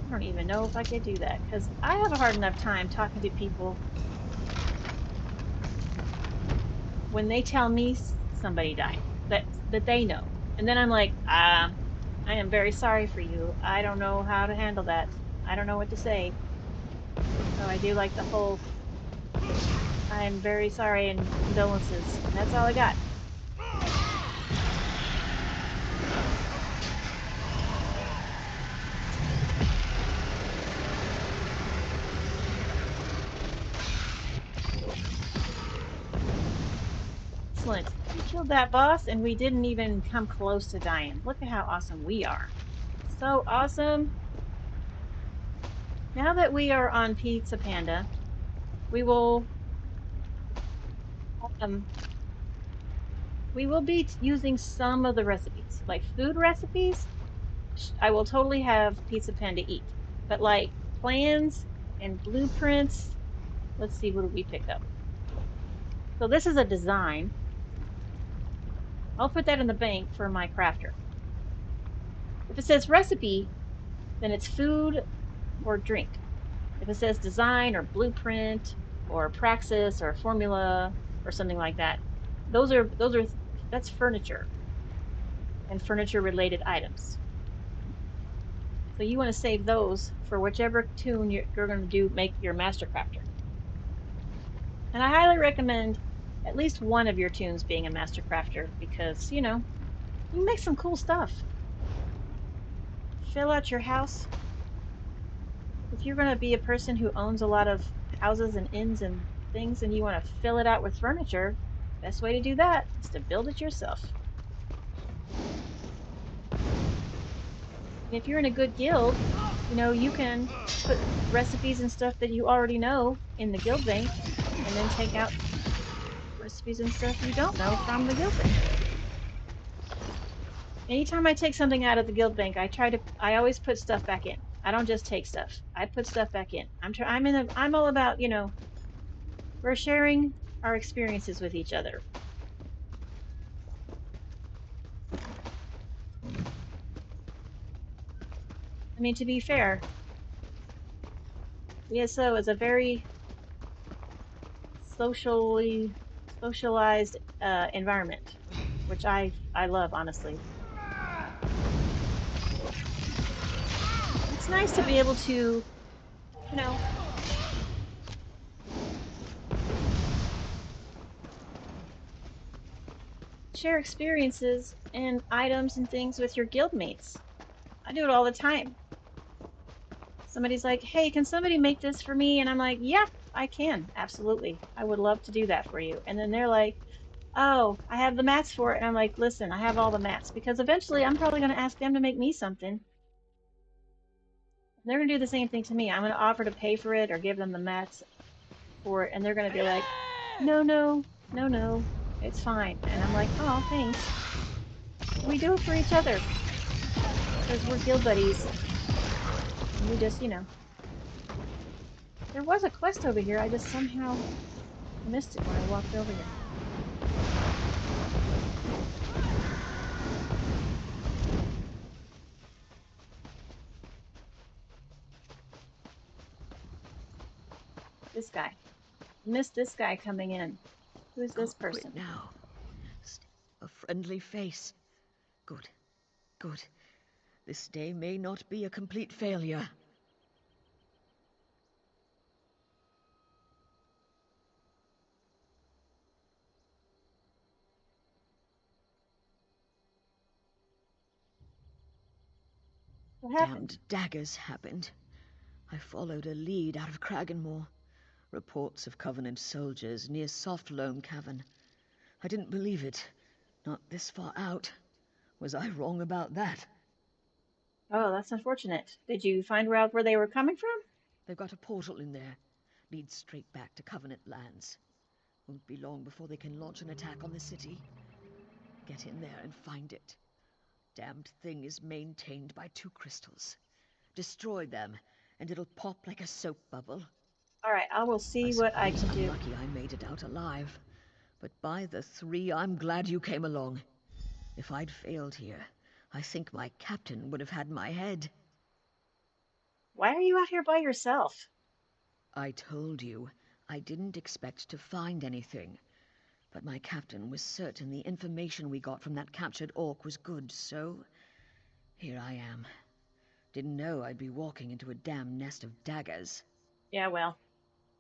[SPEAKER 1] I don't even know if I could do that because I have a hard enough time talking to people when they tell me somebody died that they know. And then I'm like, I am very sorry for you. I don't know how to handle that. I don't know what to say. So I do like the whole, I'm very sorry and condolences. And that's all I got. Excellent. We killed that boss and we didn't even come close to dying. Look at how awesome we are. So awesome. Now that we are on Pizza Panda, we will be using some of the recipes, like food recipes. I will totally have Pizza Panda eat, but like plans and blueprints. Let's see, what did we pick up? So this is a design. I'll put that in the bank for my crafter. If it says recipe, then it's food or drink. If it says design or blueprint or praxis or formula or something like that, that's furniture and furniture related items. So you want to save those for whichever tune you're going to do, make your master crafter. And I highly recommend at least one of your tunes being a master crafter because, you know, you make some cool stuff. Fill out your house. If you're going to be a person who owns a lot of houses and inns and things and you want to fill it out with furniture, best way to do that is to build it yourself. And if you're in a good guild, you know, you can put recipes and stuff that you already know in the guild bank and then take out recipes and stuff you don't know from the guild bank. Anytime I take something out of the guild bank, I always put stuff back in. I don't just take stuff. I put stuff back in. I'm all about, you know, we're sharing our experiences with each other. I mean, to be fair, ESO is a very socialized environment, which I love, honestly. It's nice to be able to, you know, share experiences and items and things with your guildmates. I do it all the time. Somebody's like, hey, can somebody make this for me? And I'm like, yeah, I can. Absolutely. I would love to do that for you. And then they're like, oh, I have the mats for it. And I'm like, listen, I have all the mats because eventually I'm probably going to ask them to make me something. They're going to do the same thing to me. I'm going to offer to pay for it or give them the mats for it. And they're going to be like, no, no, no, no, it's fine. And I'm like, oh, thanks. We do it for each other because we're guild buddies. And we just, you know. There was a quest over here. I just somehow missed it when I walked over here. This guy. Missed this guy coming in. Who's this
[SPEAKER 2] Can't quit
[SPEAKER 1] person?
[SPEAKER 2] now. A friendly face. Good. Good. This day may not be a complete failure.
[SPEAKER 1] What happened?
[SPEAKER 2] Damned daggers happened. I followed a lead out of Kraganmore. Reports of Covenant soldiers near Soft Loam Cavern. I didn't believe it. Not this far out. Was I wrong about that?
[SPEAKER 1] Oh, that's unfortunate. Did you find out where they were coming from?
[SPEAKER 2] They've got a portal in there. Leads straight back to Covenant lands. Won't be long before they can launch an attack on the city. Get in there and find it. Damned thing is maintained by 2 crystals. Destroy them, and it'll pop like a soap bubble.
[SPEAKER 1] All right, I will see what I can do.
[SPEAKER 2] I'm lucky I made it out alive. But by the 3, I'm glad you came along. If I'd failed here, I think my captain would have had my head.
[SPEAKER 1] Why are you out here by yourself?
[SPEAKER 2] I told you, I didn't expect to find anything. But my captain was certain the information we got from that captured orc was good, so here I am. Didn't know I'd be walking into a damn nest of daggers.
[SPEAKER 1] Yeah, well.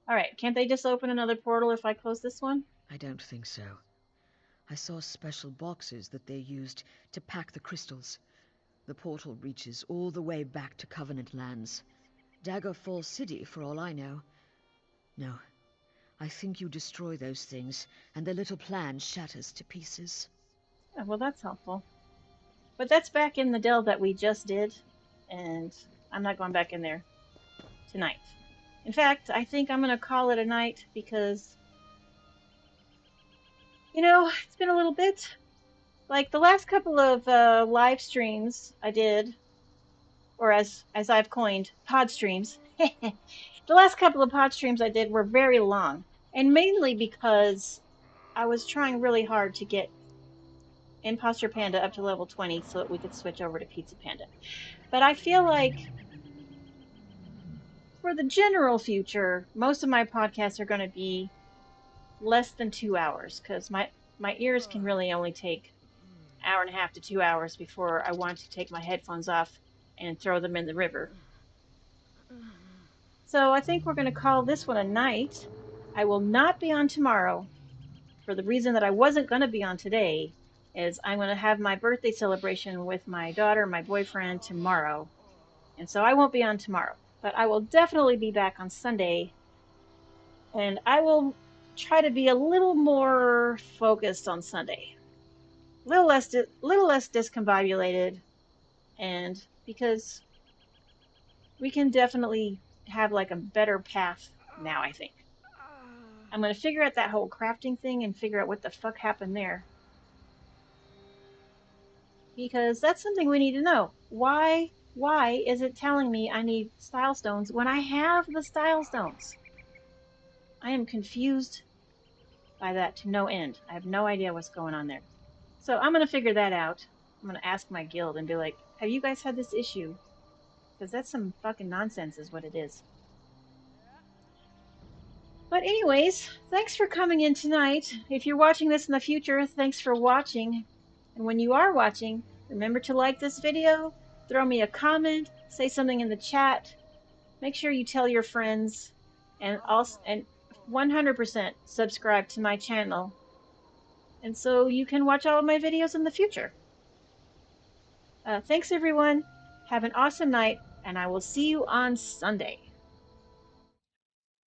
[SPEAKER 1] All right, can't they just open another portal if I close this one?
[SPEAKER 2] I don't think so. I saw special boxes that they used to pack the crystals. The portal reaches all the way back to Covenant lands. Daggerfall City, for all I know. No, I think you destroy those things, and their little plan shatters to pieces.
[SPEAKER 1] Oh, well, that's helpful. But that's back in the delve that we just did, and I'm not going back in there tonight. In fact, I think I'm going to call it a night because, you know, it's been a little bit. Like the last couple of live streams I did, or as I've coined, pod streams. The last couple of pod streams I did were very long, and mainly because I was trying really hard to get Imposter Panda up to level 20 so that we could switch over to Pizza Panda. But I feel like for the general future, most of my podcasts are going to be less than 2 hours because my ears can really only take an hour and a half to 2 hours before I want to take my headphones off and throw them in the river. So I think we're going to call this one a night. I will not be on tomorrow for the reason that I wasn't going to be on today is I'm going to have my birthday celebration with my daughter and my boyfriend tomorrow. And so I won't be on tomorrow, but I will definitely be back on Sunday. And I will try to be a little more focused on Sunday. A little less discombobulated, and because we can definitely have like a better path now, I think. I'm going to figure out that whole crafting thing and figure out what the fuck happened there. Because that's something we need to know. Why is it telling me I need style stones when I have the style stones? I am confused by that to no end. I have no idea what's going on there. So I'm going to figure that out. I'm going to ask my guild and be like, have you guys had this issue? Because that's some fucking nonsense is what it is. But anyways, thanks for coming in tonight. If you're watching this in the future, thanks for watching. And when you are watching, remember to like this video, throw me a comment, say something in the chat. Make sure you tell your friends, and also 100% subscribe to my channel. And so you can watch all of my videos in the future. Thanks everyone. Have an awesome night, and I will see you on Sunday.